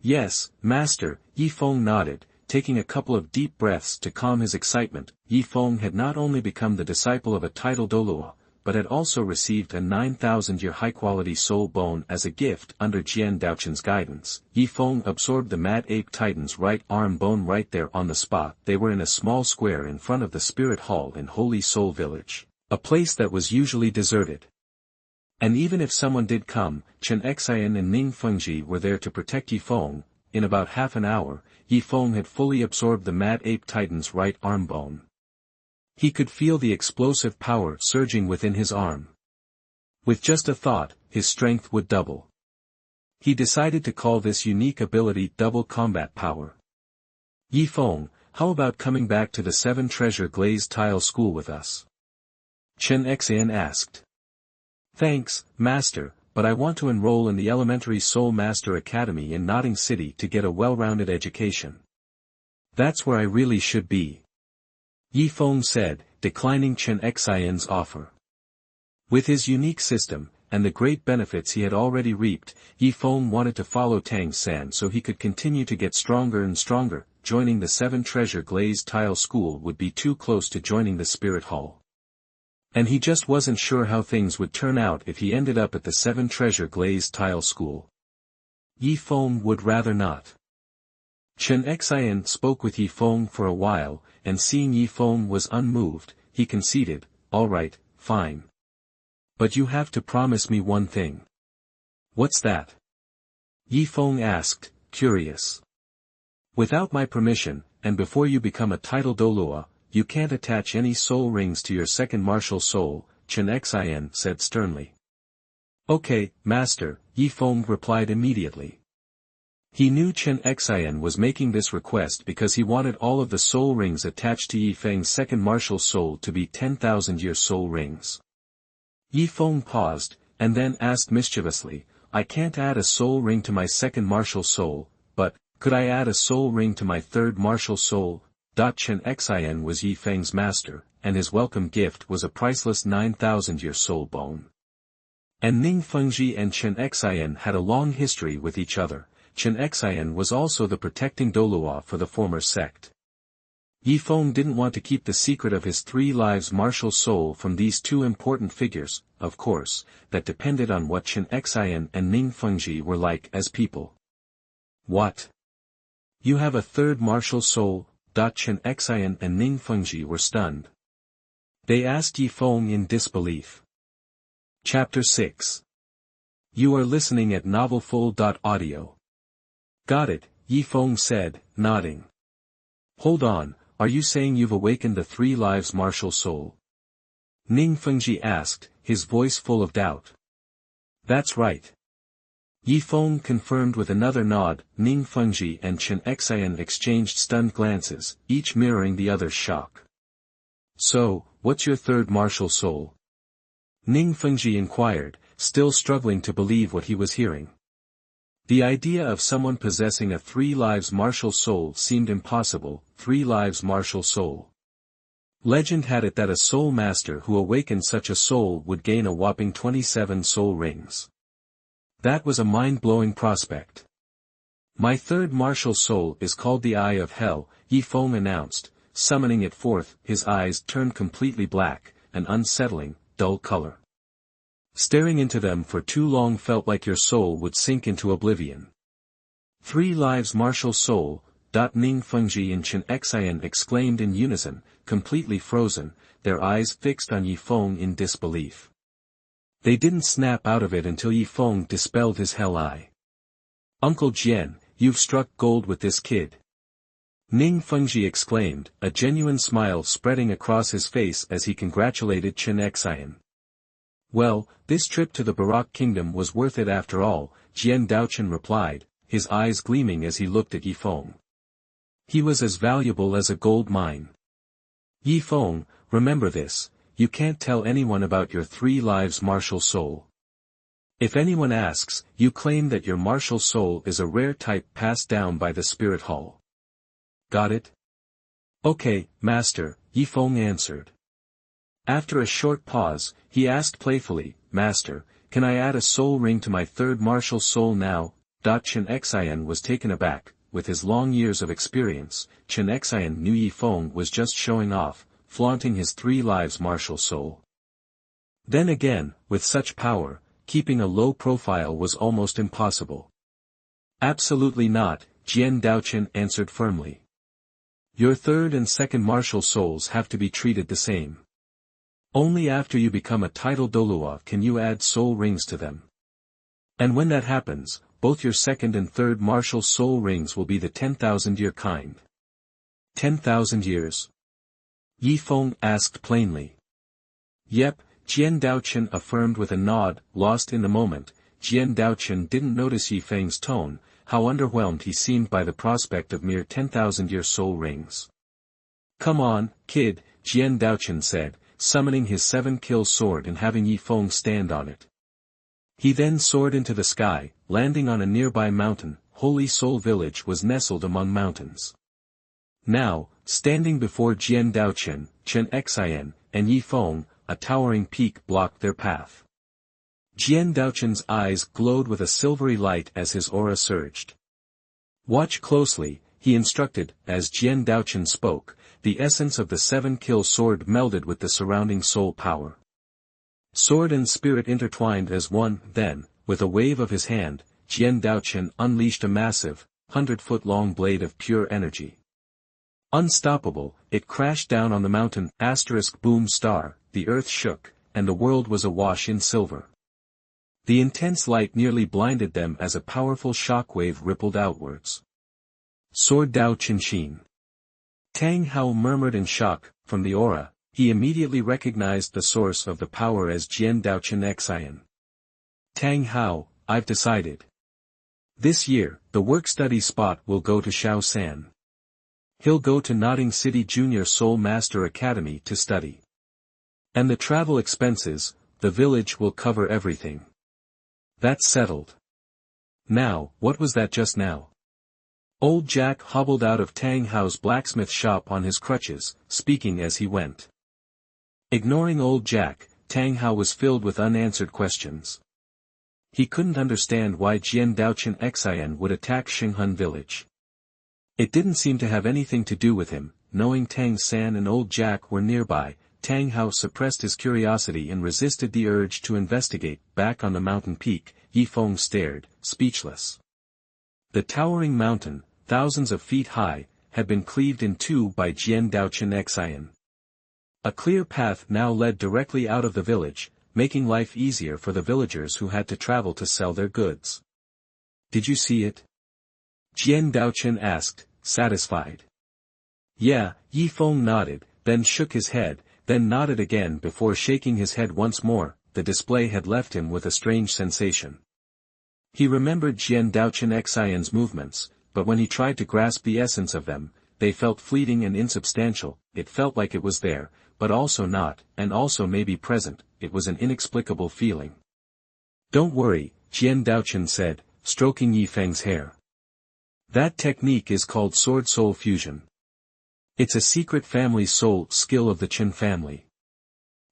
Yes, Master, Ye Feng nodded, taking a couple of deep breaths to calm his excitement. Ye Feng had not only become the disciple of a titled Douluo, but had also received a 9,000-year high-quality soul bone as a gift under Jian Daochen's guidance. Ye Feng absorbed the Mad Ape Titan's right arm bone right there on the spot. They were in a small square in front of the Spirit Hall in Holy Soul Village, a place that was usually deserted. And even if someone did come, Chen Xian and Ning Fengji were there to protect Ye Feng. In about half an hour, Ye Feng had fully absorbed the Mad Ape Titan's right arm bone. He could feel the explosive power surging within his arm. With just a thought, his strength would double. He decided to call this unique ability double combat power. Ye Feng, how about coming back to the 7 Treasure Glazed Tile School with us? Chen Xian asked. Thanks, Master, but I want to enroll in the Elementary Soul Master Academy in Notting City to get a well-rounded education. That's where I really should be. Ye Feng said, declining Chen Xian's offer. With his unique system, and the great benefits he had already reaped, Ye Feng wanted to follow Tang San so he could continue to get stronger and stronger. Joining the 7 Treasure Glazed Tile School would be too close to joining the Spirit Hall. And he just wasn't sure how things would turn out if he ended up at the 7 Treasure Glazed Tile School. Ye Feng would rather not. Chen Xian spoke with Ye Feng for a while, and seeing Ye Feng was unmoved, he conceded, all right, fine. But you have to promise me one thing. What's that? Ye Feng asked, curious. Without my permission, and before you become a titled Douluo, you can't attach any soul rings to your second martial soul, Chen Xian said sternly. Okay, Master, Ye Feng replied immediately. He knew Chen Xian was making this request because he wanted all of the soul rings attached to Ye Feng's second martial soul to be 10,000-year soul rings. Ye Feng paused, and then asked mischievously, I can't add a soul ring to my second martial soul, but, could I add a soul ring to my third martial soul? Chen Xian was Ye Feng's master, and his welcome gift was a priceless 9,000-year soul bone. And Ning Fengji and Chen Xian had a long history with each other. Chen Xian was also the protecting Douluo for the former sect. Ye Feng didn't want to keep the secret of his 3 lives martial soul from these 2 important figures, of course, that depended on what Chen Xian and Ning Fengji were like as people. What? You have a third martial soul? Chen Xian and Ning Fengji were stunned. They asked Ye Feng in disbelief. Chapter 6. You are listening at novelfull.audio. Got it, Ye Feng said, nodding. Hold on, are you saying you've awakened the 3 lives martial soul? Ning Fengji asked, his voice full of doubt. That's right. Ye Feng confirmed with another nod. Ning Fengji and Chen Xian exchanged stunned glances, each mirroring the other's shock. So, what's your third martial soul? Ning Fengji inquired, still struggling to believe what he was hearing. The idea of someone possessing a 3 lives martial soul seemed impossible. 3 lives martial soul. Legend had it that a soul master who awakened such a soul would gain a whopping 27 soul rings. That was a mind-blowing prospect. My third martial soul is called the Eye of Hell, Ye Feng announced, summoning it forth. His eyes turned completely black, an unsettling, dull color. Staring into them for too long felt like your soul would sink into oblivion. 3 lives martial soul. Ning Fengji and Chen Xian exclaimed in unison, completely frozen, their eyes fixed on Ye Feng in disbelief. They didn't snap out of it until Ye Feng dispelled his hell eye. Uncle Jian, you've struck gold with this kid. Ning Fengji exclaimed, a genuine smile spreading across his face as he congratulated Chen Xian. Well, this trip to the Barak Kingdom was worth it after all, Jian Daochen replied, his eyes gleaming as he looked at Ye Feng. He was as valuable as a gold mine. Ye Feng, remember this, you can't tell anyone about your 3 lives martial soul. If anyone asks, you claim that your martial soul is a rare type passed down by the spirit hall. Got it? Okay, master, Ye Feng answered. After a short pause, he asked playfully, Master, can I add a soul ring to my third martial soul now? Chen Xian was taken aback. With his long years of experience, Chen Xian knew Ye Feng was just showing off, flaunting his 3 lives martial soul. Then again, with such power, keeping a low profile was almost impossible. Absolutely not, Jian Daochen answered firmly. Your third and second martial souls have to be treated the same. Only after you become a title Douluo can you add soul rings to them. And when that happens, both your second and third martial soul rings will be the 10,000-year kind. 10,000 years? Ye Feng asked plainly. Yep, Jian Daochen affirmed with a nod. Lost in the moment, Jian Daochen didn't notice Ye Feng's tone, how underwhelmed he seemed by the prospect of mere 10,000-year soul rings. Come on, kid, Jian Daochen said, summoning his 7-kill sword and having Ye Feng stand on it. He then soared into the sky, landing on a nearby mountain. Holy Soul Village was nestled among mountains. Now, standing before Jian Daochen, Chen Xian, and Ye Feng, a towering peak blocked their path. Jian Daochen's eyes glowed with a silvery light as his aura surged. Watch closely, he instructed. As Jian Daochen spoke, the essence of the 7-kill sword melded with the surrounding soul power. Sword and spirit intertwined as one. Then, with a wave of his hand, Jian Daochen unleashed a massive, 100-foot-long blade of pure energy. Unstoppable, it crashed down on the mountain. Boom star, the earth shook, and the world was awash in silver. The intense light nearly blinded them as a powerful shockwave rippled outwards. Sword Dao Qinshin. Tang Hao murmured in shock. From the aura, he immediately recognized the source of the power as Jian Daochen Xian. Tang Hao, I've decided. This year, the work-study spot will go to Xiao San. He'll go to Notting City Junior Soul Master Academy to study. And the travel expenses, the village will cover everything. That's settled. Now, what was that just now? Old Jack hobbled out of Tang Hao's blacksmith shop on his crutches, speaking as he went. Ignoring old Jack, Tang Hao was filled with unanswered questions. He couldn't understand why Jian Daochen Xian would attack Xinghun village. It didn't seem to have anything to do with him. Knowing Tang San and old Jack were nearby, Tang Hao suppressed his curiosity and resisted the urge to investigate. Back on the mountain peak, Ye Feng stared, speechless. The towering mountain, thousands of feet high, had been cleaved in two by Jian Daochen Xian. A clear path now led directly out of the village, making life easier for the villagers who had to travel to sell their goods. Did you see it? Jian Daochen asked, satisfied. Yeah, Ye Feng nodded, then shook his head, then nodded again before shaking his head once more. The display had left him with a strange sensation. He remembered Jian Daochen Xian's movements, but when he tried to grasp the essence of them, they felt fleeting and insubstantial. It felt like it was there, but also not, and also maybe present. It was an inexplicable feeling. Don't worry, Jian Daochen said, stroking Ye Feng's hair. That technique is called sword-soul fusion. It's a secret family soul skill of the Qin family.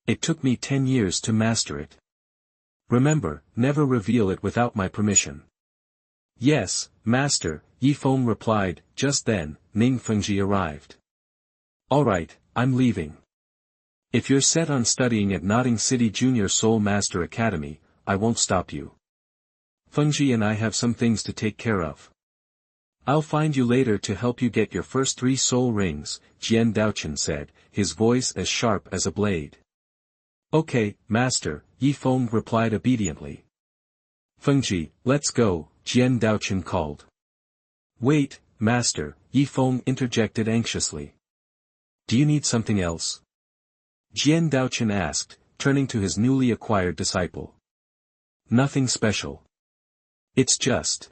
It took me 10 years to master it. Remember, never reveal it without my permission. Yes, master, Ye Feng replied. Just then, Ning Fengji arrived. Alright, I'm leaving. If you're set on studying at Notting City Junior Soul Master Academy, I won't stop you. Fengji and I have some things to take care of. I'll find you later to help you get your first 3 soul rings, Jian Daochen said, his voice as sharp as a blade. Okay, master, Ye Feng replied obediently. Fengji, let's go, Jian Daochen called. Wait, master, Ye Feng interjected anxiously. Do you need something else? Jian Daochen asked, turning to his newly acquired disciple. Nothing special. It's just.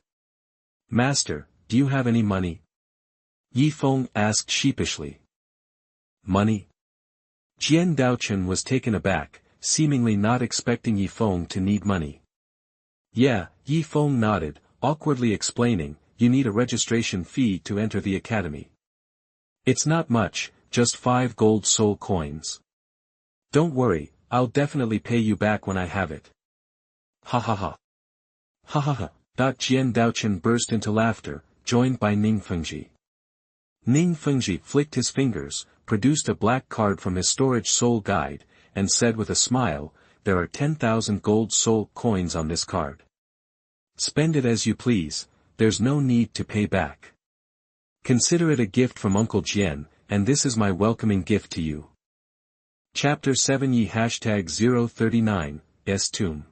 Master, do you have any money? Ye Feng asked sheepishly. Money? Jian Daochen was taken aback, seemingly not expecting Ye Feng to need money. Yeah, Ye Feng nodded, awkwardly explaining, you need a registration fee to enter the academy. It's not much, just 5 gold soul coins. Don't worry, I'll definitely pay you back when I have it. Ha ha ha. Ha ha ha. Jian Daochen burst into laughter, joined by Ning Fengji. Ning Fengji flicked his fingers, produced a black card from his storage soul guide, and said with a smile, there are 10,000 gold soul coins on this card. Spend it as you please, there's no need to pay back. Consider it a gift from Uncle Jian, and this is my welcoming gift to you. Chapter 7 Ye #039, S Tomb.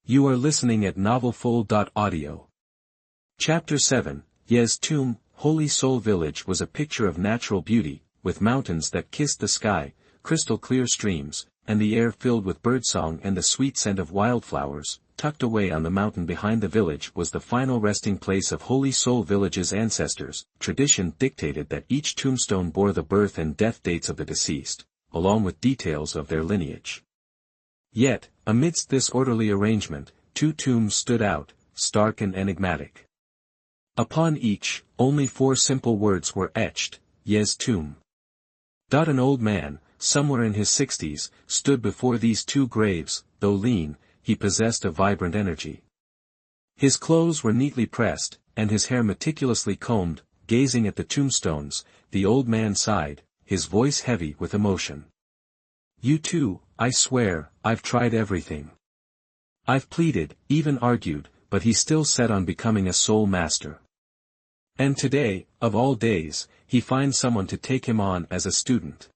You are listening at novelfull.audio. Chapter 7, Ye's Tomb. Holy Soul Village was a picture of natural beauty, with mountains that kissed the sky, crystal-clear streams, and the air filled with birdsong and the sweet scent of wildflowers. Tucked away on the mountain behind the village was the final resting place of Holy Soul Village's ancestors. Tradition dictated that each tombstone bore the birth and death dates of the deceased, along with details of their lineage. Yet, amidst this orderly arrangement, 2 tombs stood out, stark and enigmatic. Upon each, only 4 simple words were etched, Ye's Tomb. An old man, somewhere in his 60s, stood before these 2 graves. Though lean, he possessed a vibrant energy. His clothes were neatly pressed, and his hair meticulously combed. Gazing at the tombstones, the old man sighed, his voice heavy with emotion. You too, I swear, I've tried everything. I've pleaded, even argued, but he's still set on becoming a soul master. And today, of all days, he finds someone to take him on as a student.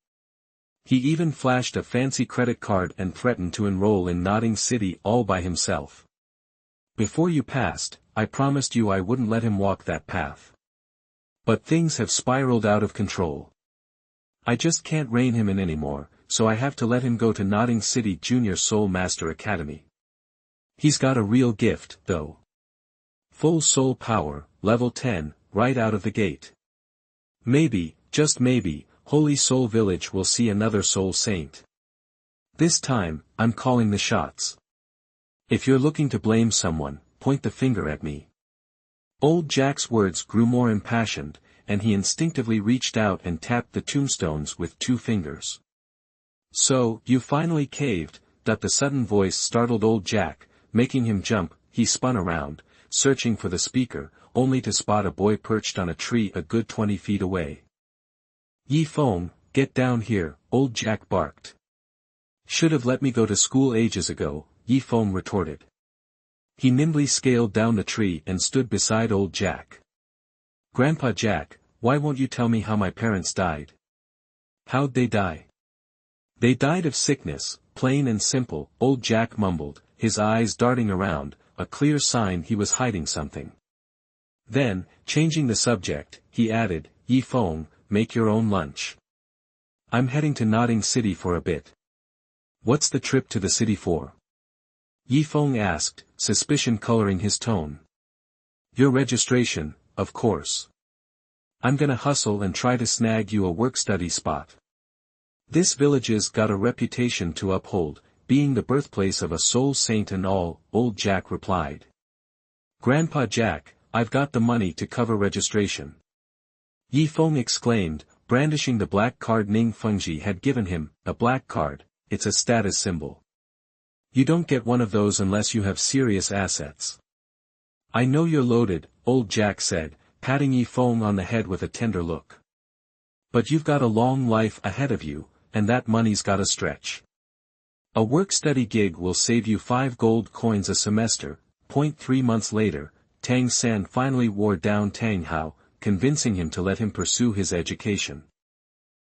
He even flashed a fancy credit card and threatened to enroll in Notting City all by himself. Before you passed, I promised you I wouldn't let him walk that path. But things have spiraled out of control. I just can't rein him in anymore, so I have to let him go to Notting City Junior Soul Master Academy. He's got a real gift, though. Full soul power, level 10, right out of the gate. Maybe, just maybe, Holy Soul Village will see another soul saint. This time, I'm calling the shots. If you're looking to blame someone, point the finger at me. Old Jack's words grew more impassioned, and he instinctively reached out and tapped the tombstones with 2 fingers. So, you finally caved, the sudden voice startled old Jack, making him jump. He spun around, searching for the speaker, only to spot a boy perched on a tree a good 20 feet away. Ye Feng, get down here, old Jack barked. Should have let me go to school ages ago, Ye Feng retorted. He nimbly scaled down the tree and stood beside old Jack. Grandpa Jack, why won't you tell me how my parents died? How'd they die? They died of sickness, plain and simple, old Jack mumbled, his eyes darting around, a clear sign he was hiding something. Then, changing the subject, he added, Ye Feng, make your own lunch. I'm heading to Notting City for a bit. What's the trip to the city for? Ye Feng asked, suspicion coloring his tone. Your registration, of course. I'm gonna hustle and try to snag you a work-study spot. This village's got a reputation to uphold, being the birthplace of a soul saint and all, old Jack replied. Grandpa Jack, I've got the money to cover registration. Ye Feng exclaimed, brandishing the black card Ning Fengji had given him. A black card, it's a status symbol. You don't get one of those unless you have serious assets. I know you're loaded, old Jack said, patting Ye Feng on the head with a tender look. But you've got a long life ahead of you, and that money's gotta stretch. A work-study gig will save you 5 gold coins a semester. 3 months later, Tang San finally wore down Tang Hao, convincing him to let him pursue his education.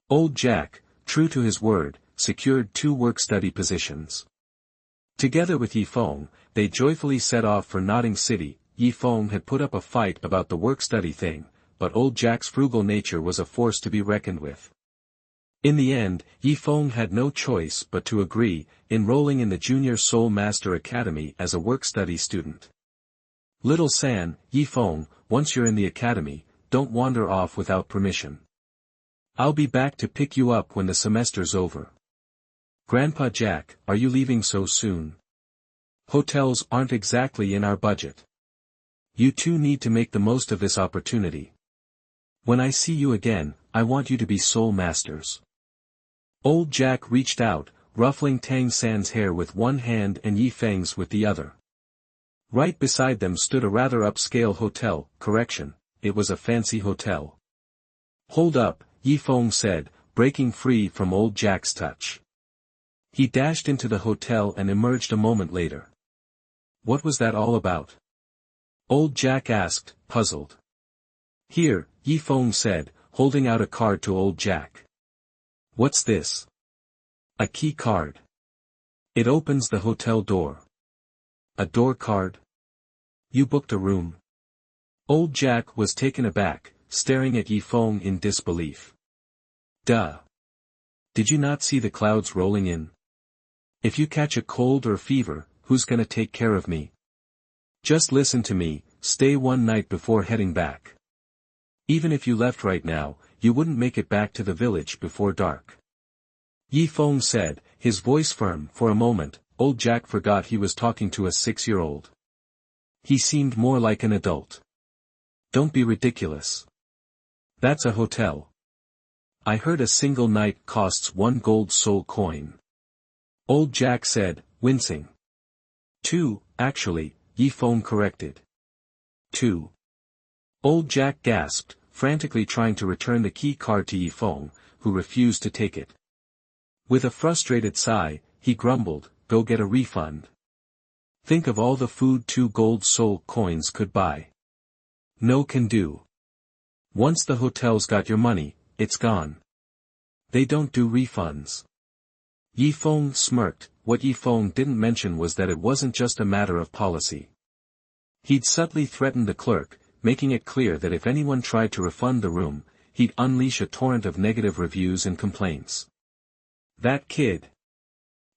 Old Jack, true to his word, secured 2 work-study positions. Together with Ye Feng, they joyfully set off for Notting City. Ye Feng had put up a fight about the work-study thing, but old Jack's frugal nature was a force to be reckoned with. In the end, Ye Feng had no choice but to agree, enrolling in the Junior Soul Master Academy as a work-study student. Little San, Ye Feng, once you're in the academy, don't wander off without permission. I'll be back to pick you up when the semester's over. Grandpa Jack, are you leaving so soon? Hotels aren't exactly in our budget. You two need to make the most of this opportunity. When I see you again, I want you to be soul masters. Old Jack reached out, ruffling Tang San's hair with one hand and Ye Feng's with the other. Right beside them stood a rather upscale hotel. Correction, it was a fancy hotel. Hold up, Ye Feng said, breaking free from old Jack's touch. He dashed into the hotel and emerged a moment later. What was that all about? Old Jack asked, puzzled. Here, Ye Feng said, holding out a card to old Jack. What's this? A key card. It opens the hotel door. A door card? You booked a room. Old Jack was taken aback, staring at Ye Feng in disbelief. Duh. Did you not see the clouds rolling in? If you catch a cold or fever, who's gonna take care of me? Just listen to me, stay one night before heading back. Even if you left right now, you wouldn't make it back to the village before dark. Ye Feng said, his voice firm. For a moment, old Jack forgot he was talking to a 6-year-old. He seemed more like an adult. Don't be ridiculous. That's a hotel. I heard a single night costs 1 gold soul coin. Old Jack said, wincing. 2, actually, Ye Feng corrected. 2. Old Jack gasped, frantically trying to return the key card to Ye Feng, who refused to take it. With a frustrated sigh, he grumbled, go get a refund. Think of all the food 2 gold soul coins could buy. No can do. Once the hotel's got your money, it's gone. They don't do refunds. Ye Feng smirked. What Ye Feng didn't mention was that it wasn't just a matter of policy. He'd subtly threatened the clerk, making it clear that if anyone tried to refund the room, he'd unleash a torrent of negative reviews and complaints. That kid.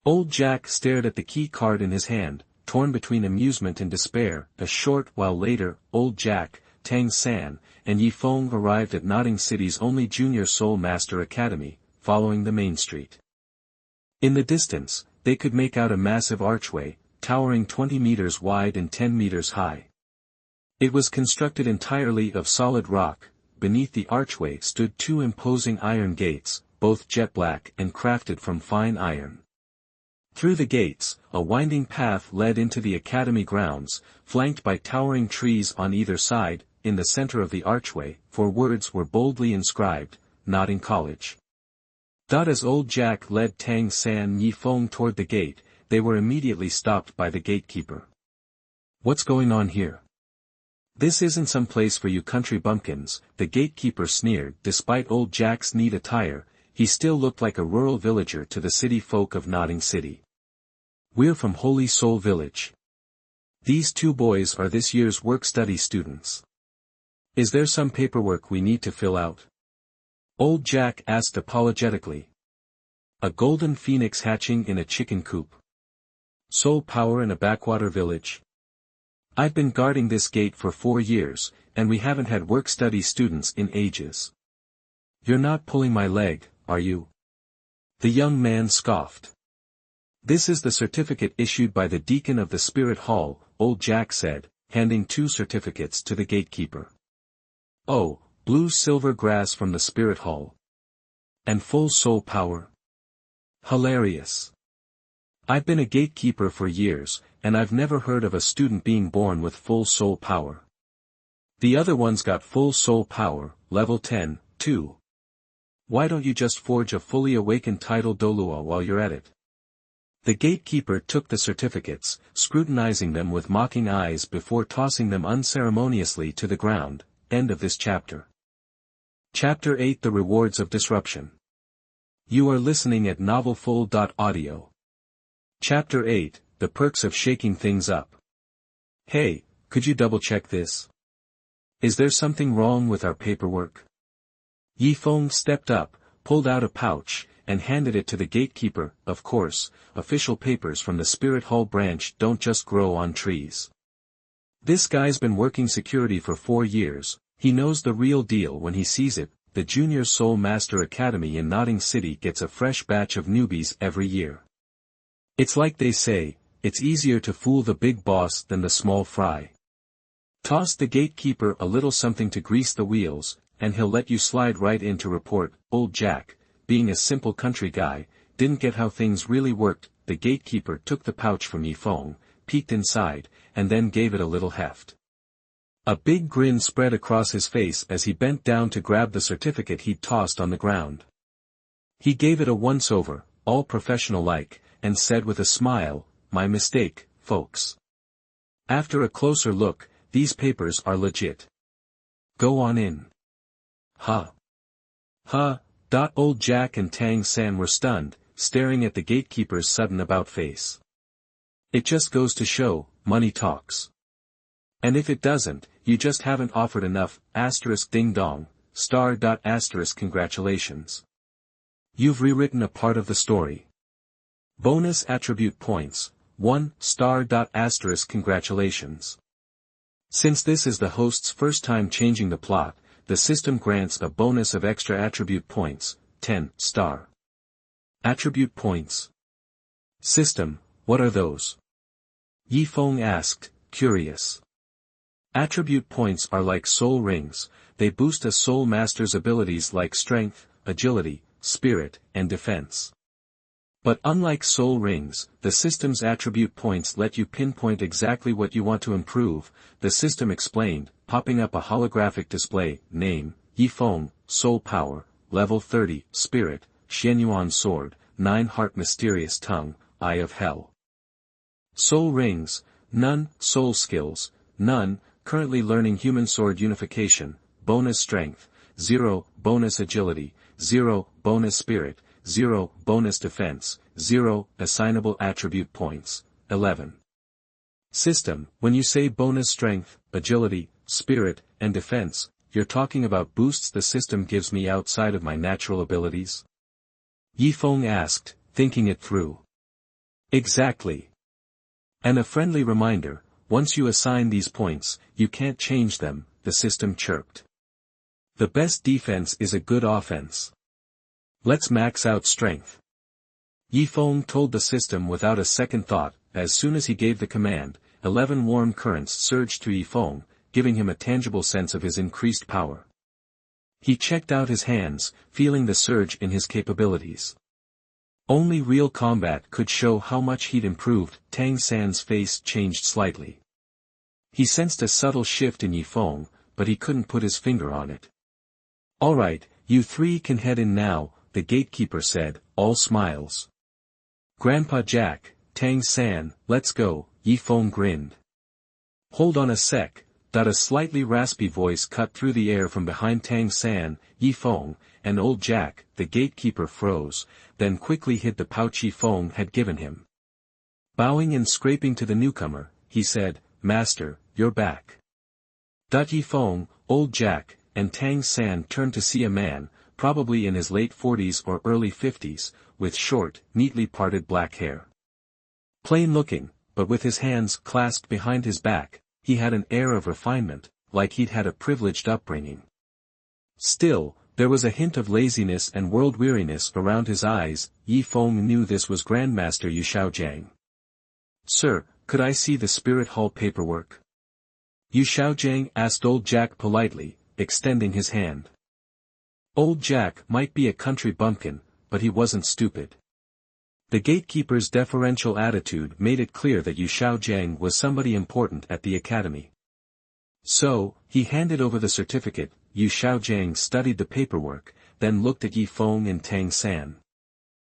Old Jack stared at the key card in his hand, torn between amusement and despair. A short while later, old Jack, Tang San, and Ye Feng arrived at Notting City's only Junior Soul Master Academy, following the main street. In the distance, they could make out a massive archway, towering 20 meters wide and 10 meters high. It was constructed entirely of solid rock. Beneath the archway stood 2 imposing iron gates, both jet black and crafted from fine iron. Through the gates, a winding path led into the academy grounds, flanked by towering trees on either side. In the center of the archway, 4 words were boldly inscribed, Notting College. As old Jack led Tang San and Ye Feng toward the gate, they were immediately stopped by the gatekeeper. What's going on here? This isn't some place for you country bumpkins, the gatekeeper sneered. Despite old Jack's neat attire, he still looked like a rural villager to the city folk of Notting City. We're from Holy Soul Village. These 2 boys are this year's work-study students. Is there some paperwork we need to fill out? Old Jack asked apologetically. A golden phoenix hatching in a chicken coop. Soul power in a backwater village. I've been guarding this gate for 4 years, and we haven't had work-study students in ages. You're not pulling my leg, are you? The young man scoffed. This is the certificate issued by the deacon of the Spirit Hall, old Jack said, handing 2 certificates to the gatekeeper. Oh, blue silver grass from the Spirit Hall. And full soul power? Hilarious. I've been a gatekeeper for years, and I've never heard of a student being born with full soul power. The other one's got full soul power, level 10, too. Why don't you just forge a fully awakened title Douluo while you're at it? The gatekeeper took the certificates, scrutinizing them with mocking eyes before tossing them unceremoniously to the ground. End of this chapter. Chapter 8 The Rewards of Disruption. You are listening at novelfull.audio. Chapter 8 The Perks of Shaking Things Up. Hey, could you double-check this? Is there something wrong with our paperwork? Ye Feng stepped up, pulled out a pouch, and handed it to the gatekeeper. Of course, official papers from the Spirit Hall branch don't just grow on trees. This guy's been working security for 4 years, he knows the real deal when he sees it. The Junior Soul Master Academy in Notting City gets a fresh batch of newbies every year. It's like they say, it's easier to fool the big boss than the small fry. Toss the gatekeeper a little something to grease the wheels, and he'll let you slide right in to report. Old Jack, being a simple country guy, didn't get how things really worked. The gatekeeper took the pouch from Ye Feng, peeked inside, and then gave it a little heft. A big grin spread across his face as he bent down to grab the certificate he'd tossed on the ground. He gave it a once-over, all professional-like, and said with a smile, "My mistake, folks. After a closer look, these papers are legit. Go on in." Huh. Huh. Old Jack and Tang San were stunned, staring at the gatekeeper's sudden about-face. It just goes to show, money talks. And if it doesn't, you just haven't offered enough, ding dong, congratulations. You've rewritten a part of the story. Bonus attribute points, 1 congratulations. Since this is the host's first time changing the plot, the system grants a bonus of extra attribute points, 10 attribute points. System, what are those? Ye Feng asked, curious. Attribute points are like soul rings, they boost a soul master's abilities like strength, agility, spirit, and defense. But unlike soul rings, the system's attribute points let you pinpoint exactly what you want to improve, the system explained, popping up a holographic display. Name, Ye Feng, soul power, level 30, spirit, Xianyuan sword, 9 heart mysterious tongue, eye of hell. Soul rings, none, soul skills, none, currently learning human sword unification, bonus strength, 0, bonus agility, 0, bonus spirit, 0, bonus defense, 0, assignable attribute points, 11. System, when you say bonus strength, agility, spirit, and defense, you're talking about boosts the system gives me outside of my natural abilities? Ye Feng asked, thinking it through. Exactly. And a friendly reminder, once you assign these points, you can't change them, the system chirped. The best defense is a good offense. Let's max out strength. Ye Feng told the system without a second thought. As soon as he gave the command, 11 warm currents surged through Ye Feng, giving him a tangible sense of his increased power. He checked out his hands, feeling the surge in his capabilities. Only real combat could show how much he'd improved. Tang San's face changed slightly. He sensed a subtle shift in Ye Feng, but he couldn't put his finger on it. All right, you 3 can head in now, the gatekeeper said, all smiles. Grandpa Jack, Tang San, let's go, Ye Feng grinned. Hold on a sec. A slightly raspy voice cut through the air from behind Tang San, Ye Feng, and old Jack. The gatekeeper froze, then quickly hid the pouch Ye Feng had given him. Bowing and scraping to the newcomer, he said, Master, you're back. Ye Feng, old Jack, and Tang San turned to see a man, probably in his late 40s or early 50s, with short, neatly parted black hair. Plain looking, but with his hands clasped behind his back, he had an air of refinement, like he'd had a privileged upbringing. Still, there was a hint of laziness and world-weariness around his eyes. Ye Feng knew this was Grandmaster Yu Xiaojiang. "Sir, could I see the Spirit Hall paperwork?" Yu Xiaojiang asked Old Jack politely, extending his hand. Old Jack might be a country bumpkin, but he wasn't stupid. The gatekeeper's deferential attitude made it clear that Yu Xiaojiang was somebody important at the academy. So, he handed over the certificate. Yu Xiaojiang studied the paperwork, then looked at Ye Feng and Tang San.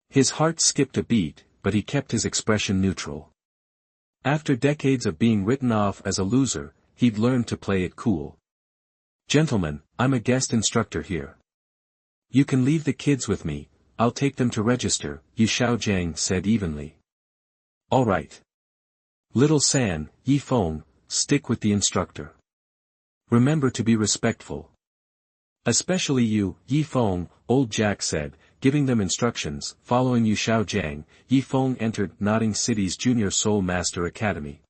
His heart skipped a beat, but he kept his expression neutral. After decades of being written off as a loser, he'd learned to play it cool. "Gentlemen, I'm a guest instructor here. You can leave the kids with me, I'll take them to register," Yu Xiaojiang said evenly. "All right. Little San, Ye Feng, stick with the instructor. Remember to be respectful. Especially you, Ye Feng," Old Jack said, giving them instructions. Following Yu Xiaojiang, Ye Feng entered Nodding City's Junior Soul Master Academy.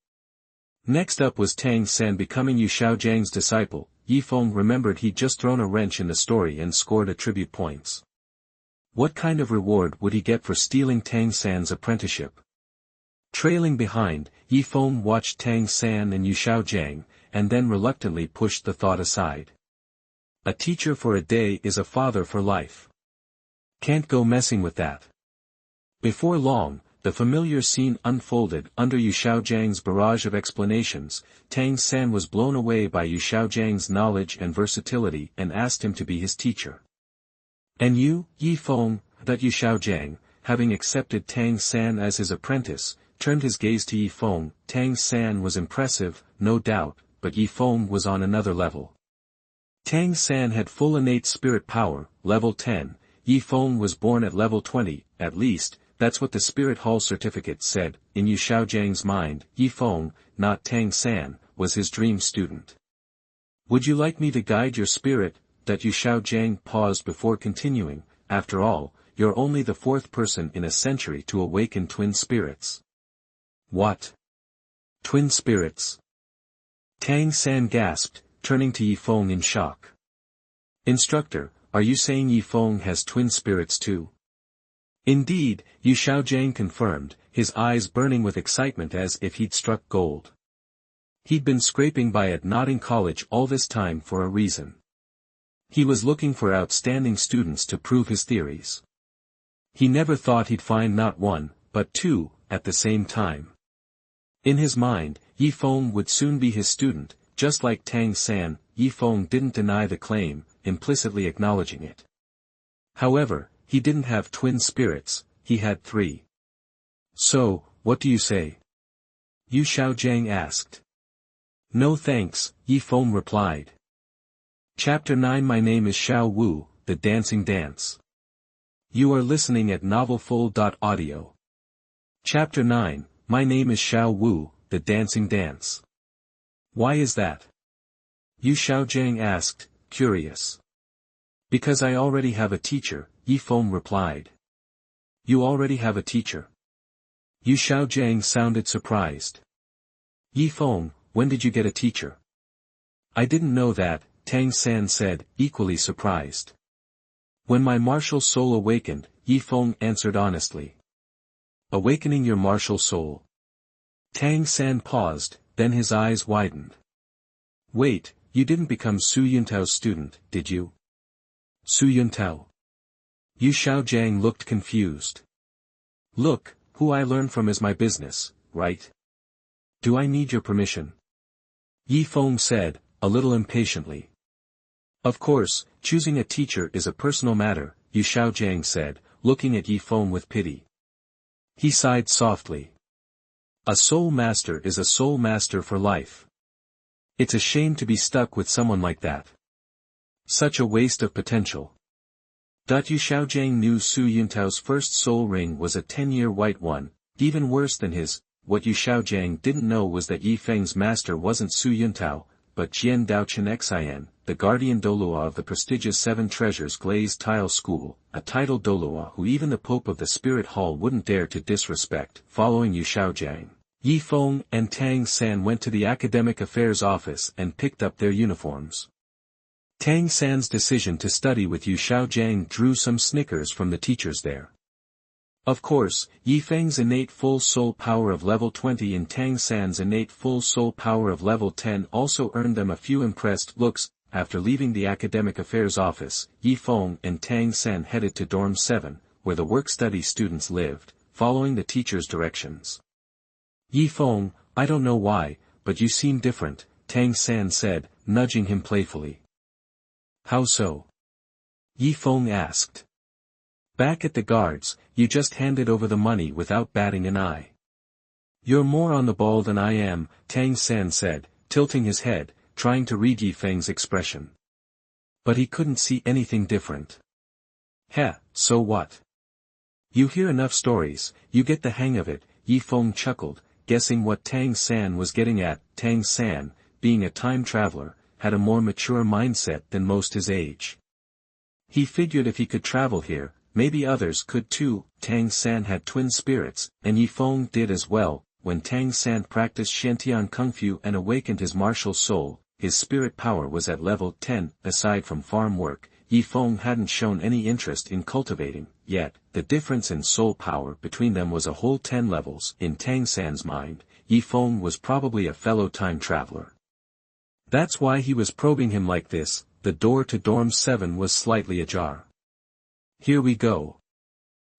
Next up was Tang San becoming Yu Xiaojiang's disciple. Ye Feng remembered he'd just thrown a wrench in the story and scored attribute points. What kind of reward would he get for stealing Tang San's apprenticeship? Trailing behind, Ye Feng watched Tang San and Yu Xiaojiang, and then reluctantly pushed the thought aside. A teacher for a day is a father for life. Can't go messing with that. Before long, the familiar scene unfolded. Under Yu Xiaojiang's barrage of explanations, Tang San was blown away by Yu Xiaojiang's knowledge and versatility and asked him to be his teacher. "And you, Ye Feng," that Yu Xiaojiang, having accepted Tang San as his apprentice, turned his gaze to Ye Feng. Tang San was impressive, no doubt, but Ye Feng was on another level. Tang San had full innate spirit power, level 10, Ye Feng was born at level 20, at least, that's what the Spirit Hall certificate said. In Yu Xiaojiang's mind, Ye Feng, not Tang San, was his dream student. "Would you like me to guide your spirit?" That Yu Xiaojiang paused before continuing. "After all, you're only the fourth person in a century to awaken twin spirits." "What? Twin spirits?" Tang San gasped, turning to Ye Feng in shock. "Instructor, are you saying Ye Feng has twin spirits too?" "Indeed," Yu Xiaojiang confirmed, his eyes burning with excitement as if he'd struck gold. He'd been scraping by at Nodding College all this time for a reason. He was looking for outstanding students to prove his theories. He never thought he'd find not one, but two, at the same time. In his mind, Ye Feng would soon be his student, just like Tang San. Ye Feng didn't deny the claim, implicitly acknowledging it. However, he didn't have twin spirits, he had three. "So, what do you say?" Yu Xiaojiang asked. "No thanks," Ye Feng replied. Chapter 9. My name is Xiao Wu, the Dancing Dance. You are listening at novelfull.audio. Chapter 9. My name is Xiao Wu, the Dancing Dance. Why is that? Yu Xiaojiang asked, curious. Because I already have a teacher, Ye Feng replied. You already have a teacher? Yu Xiaojiang sounded surprised. Ye Feng, when did you get a teacher? I didn't know that, Tang San said, equally surprised. When my martial soul awakened, Ye Feng answered honestly. Awakening your martial soul? Tang San paused, then his eyes widened. Wait, you didn't become Su Yuntao's student, did you? Su Yuntao? Yu Xiaojiang looked confused. Look, who I learn from is my business, right? Do I need your permission? Ye Feng said, a little impatiently. Of course, choosing a teacher is a personal matter, Yu Xiaojiang said, looking at Ye Feng with pity. He sighed softly. A soul master is a soul master for life. It's a shame to be stuck with someone like that. Such a waste of potential. Yu Xiaojiang knew Su Yuntao's first soul ring was a 10-year white one, even worse than his. What Yu Xiaojiang didn't know was that Ye Feng's master wasn't Su Yuntao, but Jian Daochen Xian, the guardian Douluo of the prestigious Seven Treasures Glazed Tile School, a titled Douluo who even the Pope of the Spirit Hall wouldn't dare to disrespect. Following Yu Xiaojiang, Ye Feng and Tang San went to the academic affairs office and picked up their uniforms. Tang San's decision to study with Yu Xiaojiang drew some snickers from the teachers there. Of course, Ye Feng's innate full soul power of level 20 and Tang San's innate full soul power of level 10 also earned them a few impressed looks. After leaving the academic affairs office, Ye Feng and Tang San headed to dorm 7, where the work-study students lived, following the teacher's directions. Ye Feng, I don't know why, but you seem different, Tang San said, nudging him playfully. How so? Ye Feng asked. Back at the guards, you just handed over the money without batting an eye. You're more on the ball than I am, Tang San said, tilting his head, trying to read Ye Feng's expression. But he couldn't see anything different. Heh, so what? You hear enough stories, you get the hang of it, Ye Feng chuckled, guessing what Tang San was getting at. Tang San, being a time traveler, had a more mature mindset than most his age. He figured if he could travel here, maybe others could too. Tang San had twin spirits, and Ye Feng did as well. When Tang San practiced Shantian Kung Fu and awakened his martial soul, his spirit power was at level 10. Aside from farm work, Ye Feng hadn't shown any interest in cultivating, yet, the difference in soul power between them was a whole 10 levels. In Tang San's mind, Ye Feng was probably a fellow time traveler. That's why he was probing him like this. The door to dorm 7 was slightly ajar. Here we go.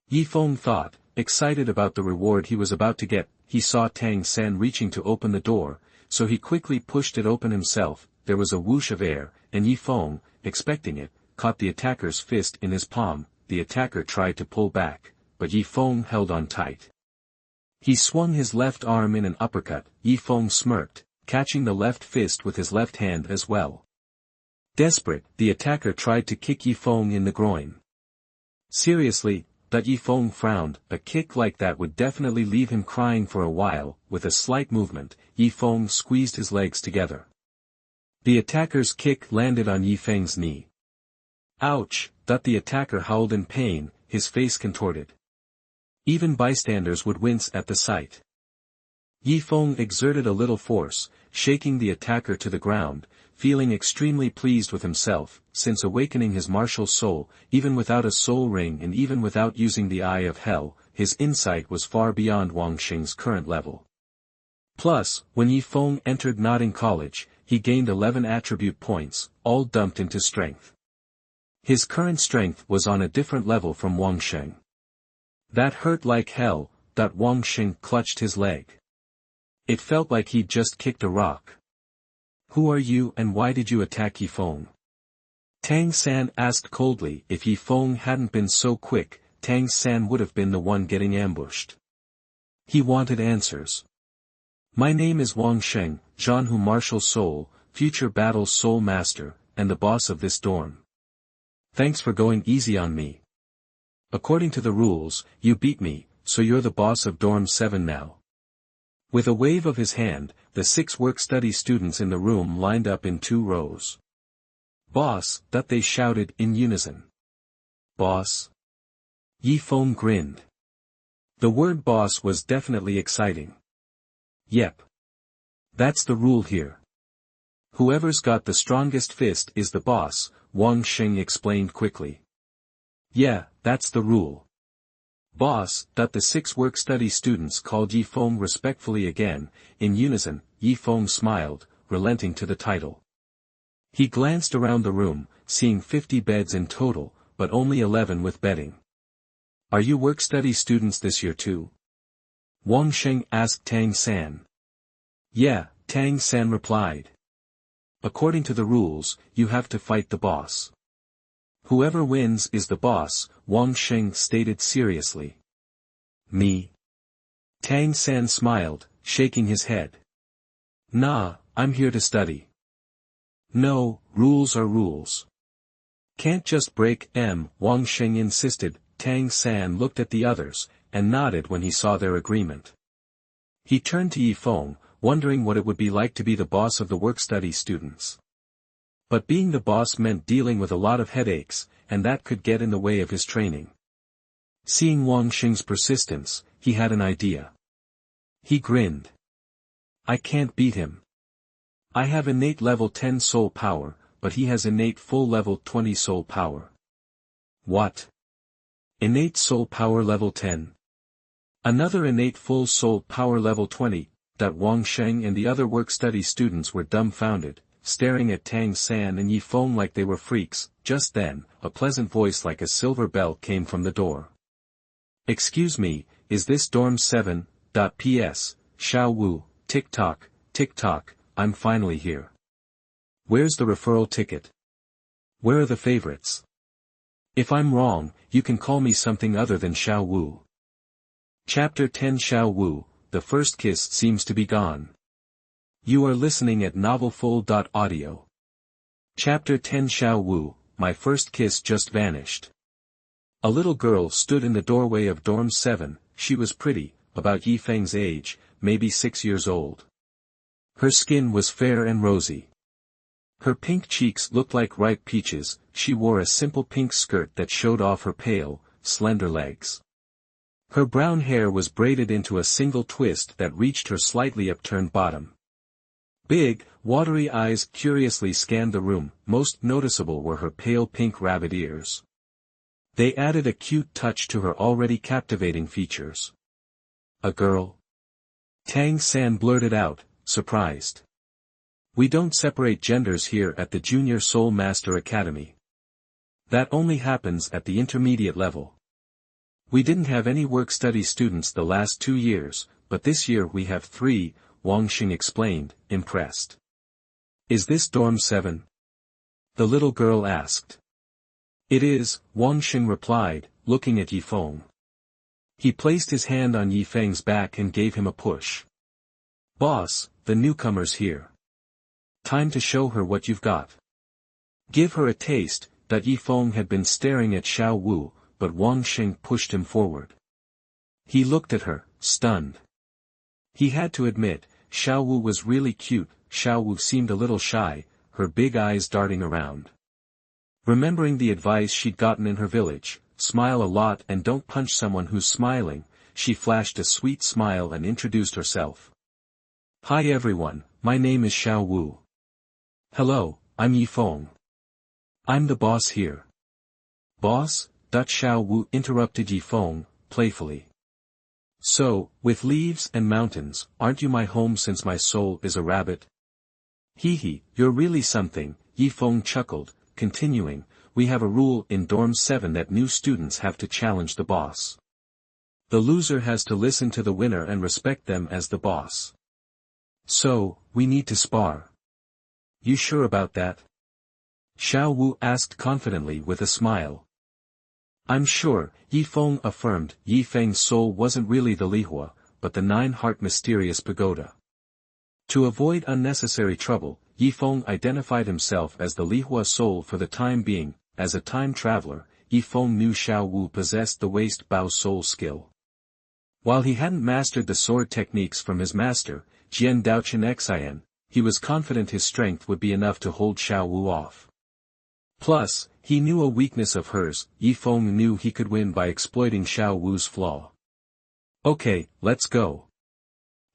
Ye Feng thought, excited about the reward he was about to get. He saw Tang San reaching to open the door, so he quickly pushed it open himself. There was a whoosh of air, and Ye Feng, expecting it, caught the attacker's fist in his palm. The attacker tried to pull back, but Ye Feng held on tight. He swung his left arm in an uppercut. Ye Feng smirked, catching the left fist with his left hand as well. Desperate, the attacker tried to kick Ye Feng in the groin. Seriously, but Ye Feng frowned. A kick like that would definitely leave him crying for a while. With a slight movement, Ye Feng squeezed his legs together. The attacker's kick landed on Ye Feng's knee. Ouch! The attacker howled in pain, his face contorted. Even bystanders would wince at the sight. Ye Feng exerted a little force, shaking the attacker to the ground, feeling extremely pleased with himself. Since awakening his martial soul, even without a soul ring and even without using the Eye of Hell, his insight was far beyond Wang Xing's current level. Plus, when Ye Feng entered Nodding College, he gained 11 attribute points, all dumped into strength. His current strength was on a different level from Wang Xing. That hurt like hell. Wang Xing clutched his leg. It felt like he'd just kicked a rock. Who are you and why did you attack Ye Feng? Tang San asked coldly. If Ye Feng hadn't been so quick, Tang San would have been the one getting ambushed. He wanted answers. My name is Wang Xing, Zhanhu Martial Soul, Future Battle Soul Master, and the boss of this dorm. Thanks for going easy on me. According to the rules, you beat me, so you're the boss of dorm 7 now. With a wave of his hand, the 6 work-study students in the room lined up in 2 rows. Boss, they shouted in unison. Boss? Ye Feng grinned. The word boss was definitely exciting. Yep. That's the rule here. Whoever's got the strongest fist is the boss, Wang Xing explained quickly. Yeah, that's the rule. Boss. The 6 work-study students called Ye Feng respectfully again. In unison, Ye Feng smiled, relenting to the title. He glanced around the room, seeing 50 beds in total, but only 11 with bedding. Are you work-study students this year too? Wang Xing asked Tang San. Yeah, Tang San replied. According to the rules, you have to fight the boss. Whoever wins is the boss, Wang Xing stated seriously. Me? Tang San smiled, shaking his head. Nah, I'm here to study. No, rules are rules. Can't just break them, Wang Xing insisted. Tang San looked at the others, and nodded when he saw their agreement. He turned to Ye Feng, wondering what it would be like to be the boss of the work-study students. But being the boss meant dealing with a lot of headaches, and that could get in the way of his training. Seeing Wang Xing's persistence, he had an idea. He grinned. I can't beat him. I have innate level 10 soul power, but he has innate full level 20 soul power. What? Innate soul power level 10. Another innate full soul power level 20. Wang Sheng and the other work-study students were dumbfounded, staring at Tang San and Ye Feng like they were freaks. Just then, a pleasant voice like a silver bell came from the door. Excuse me, is this dorm 7? P.S. Xiao Wu, tick-tock, I'm finally here. Where's the referral ticket? Where are the favorites? If I'm wrong, you can call me something other than Xiao Wu. Chapter 10 Xiao Wu, the first kiss seems to be gone. You are listening at novelfull.audio. Chapter 10 Xiao Wu, my first kiss just vanished. A little girl stood in the doorway of dorm 7, she was pretty, about Ye Feng's age, maybe 6 years old. Her skin was fair and rosy. Her pink cheeks looked like ripe peaches, she wore a simple pink skirt that showed off her pale, slender legs. Her brown hair was braided into a single twist that reached her slightly upturned bottom. Big, watery eyes curiously scanned the room, most noticeable were her pale pink rabbit ears. They added a cute touch to her already captivating features. A girl? Tang San blurted out, surprised. We don't separate genders here at the Junior Soul Master Academy. That only happens at the intermediate level. We didn't have any work-study students the last 2 years, but this year we have 3, Wang Xing explained, impressed. Is this dorm 7? The little girl asked. It is, Wang Xing replied, looking at Ye Feng. He placed his hand on Ye Feng's back and gave him a push. Boss, the newcomer's here. Time to show her what you've got. Give her a taste. Ye Feng had been staring at Xiao Wu, but Wang Xing pushed him forward. He looked at her, stunned. He had to admit, Xiao Wu was really cute. Xiao Wu seemed a little shy, her big eyes darting around. Remembering the advice she'd gotten in her village, smile a lot and don't punch someone who's smiling, she flashed a sweet smile and introduced herself. Hi everyone, my name is Xiao Wu. Hello, I'm Ye Feng. I'm the boss here. Boss? Xiao Wu interrupted Ye Feng, playfully. So, with leaves and mountains, aren't you my home since my soul is a rabbit? Hee, you're really something, Ye Feng chuckled, continuing, we have a rule in dorm 7 that new students have to challenge the boss. The loser has to listen to the winner and respect them as the boss. So, we need to spar. You sure about that? Xiao Wu asked confidently with a smile. I'm sure, Ye Feng affirmed. Ye Feng's soul wasn't really the Lihua, but the 9-heart mysterious pagoda. To avoid unnecessary trouble, Ye Feng identified himself as the Lihua soul for the time being. As a time traveler, Ye Feng knew Xiao Wu possessed the waist bow soul skill. While he hadn't mastered the sword techniques from his master, Jian Daochen Xian, he was confident his strength would be enough to hold Xiao Wu off. Plus, he knew a weakness of hers. Ye Feng knew he could win by exploiting Xiao Wu's flaw. Okay, let's go.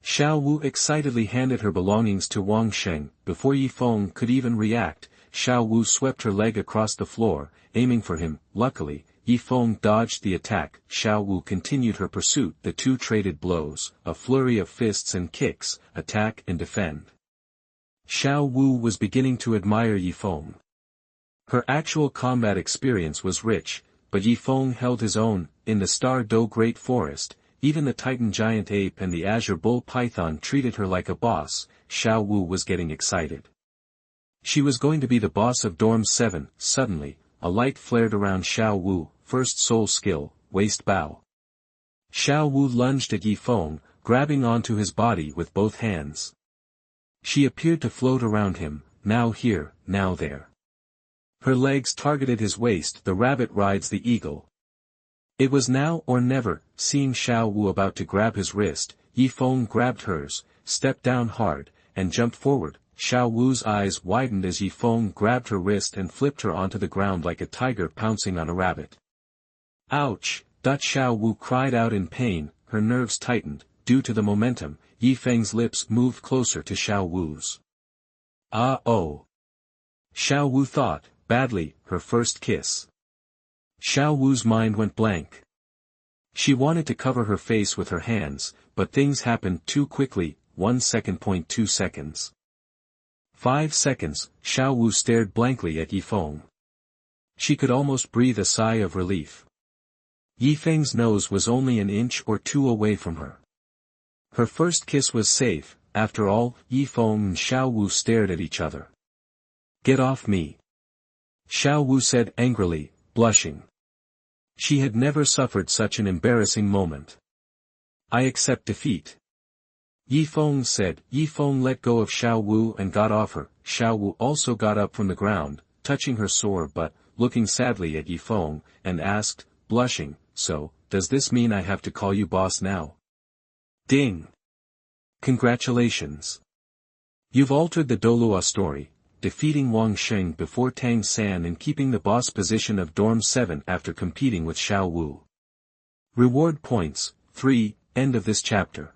Xiao Wu excitedly handed her belongings to Wang Sheng. Before Ye Feng could even react, Xiao Wu swept her leg across the floor, aiming for him. Luckily, Ye Feng dodged the attack. Xiao Wu continued her pursuit. The two traded blows, a flurry of fists and kicks, attack and defend. Xiao Wu was beginning to admire Ye Feng. Her actual combat experience was rich, but Ye Feng held his own. In the Star Do Great Forest, even the Titan Giant Ape and the Azure Bull Python treated her like a boss. Xiao Wu was getting excited. She was going to be the boss of Dorm 7. Suddenly, a light flared around Xiao Wu. First soul skill, waist bow. Xiao Wu lunged at Ye Feng, grabbing onto his body with both hands. She appeared to float around him, now here, now there. Her legs targeted his waist. The rabbit rides the eagle. It was now or never. Seeing Xiao Wu about to grab his wrist, Ye Feng grabbed hers, stepped down hard, and jumped forward. Xiao Wu's eyes widened as Ye Feng grabbed her wrist and flipped her onto the ground like a tiger pouncing on a rabbit. Ouch! Xiao Wu cried out in pain, her nerves tightened, due to the momentum, Ye Feng's lips moved closer to Xiao Wu's. Ah oh. Xiao Wu thought, badly, her first kiss. Xiao Wu's mind went blank. She wanted to cover her face with her hands, but things happened too quickly, 1 second. 2 seconds. 5 seconds, Xiao Wu stared blankly at Ye Feng. She could almost breathe a sigh of relief. Ye Feng's nose was only an inch or two away from her. Her first kiss was safe, after all. Ye Feng and Xiao Wu stared at each other. Get off me. Xiao Wu said angrily, blushing. She had never suffered such an embarrassing moment. I accept defeat. Ye Feng said. Ye Feng let go of Xiao Wu and got off her. Xiao Wu also got up from the ground, touching her sore butt, looking sadly at Ye Feng, and asked, blushing, so, does this mean I have to call you boss now? Ding! Congratulations. You've altered the Douluo story, defeating Wang Sheng before Tang San and keeping the boss position of Dorm 7 after competing with Xiao Wu. Reward points, 3, end of this chapter.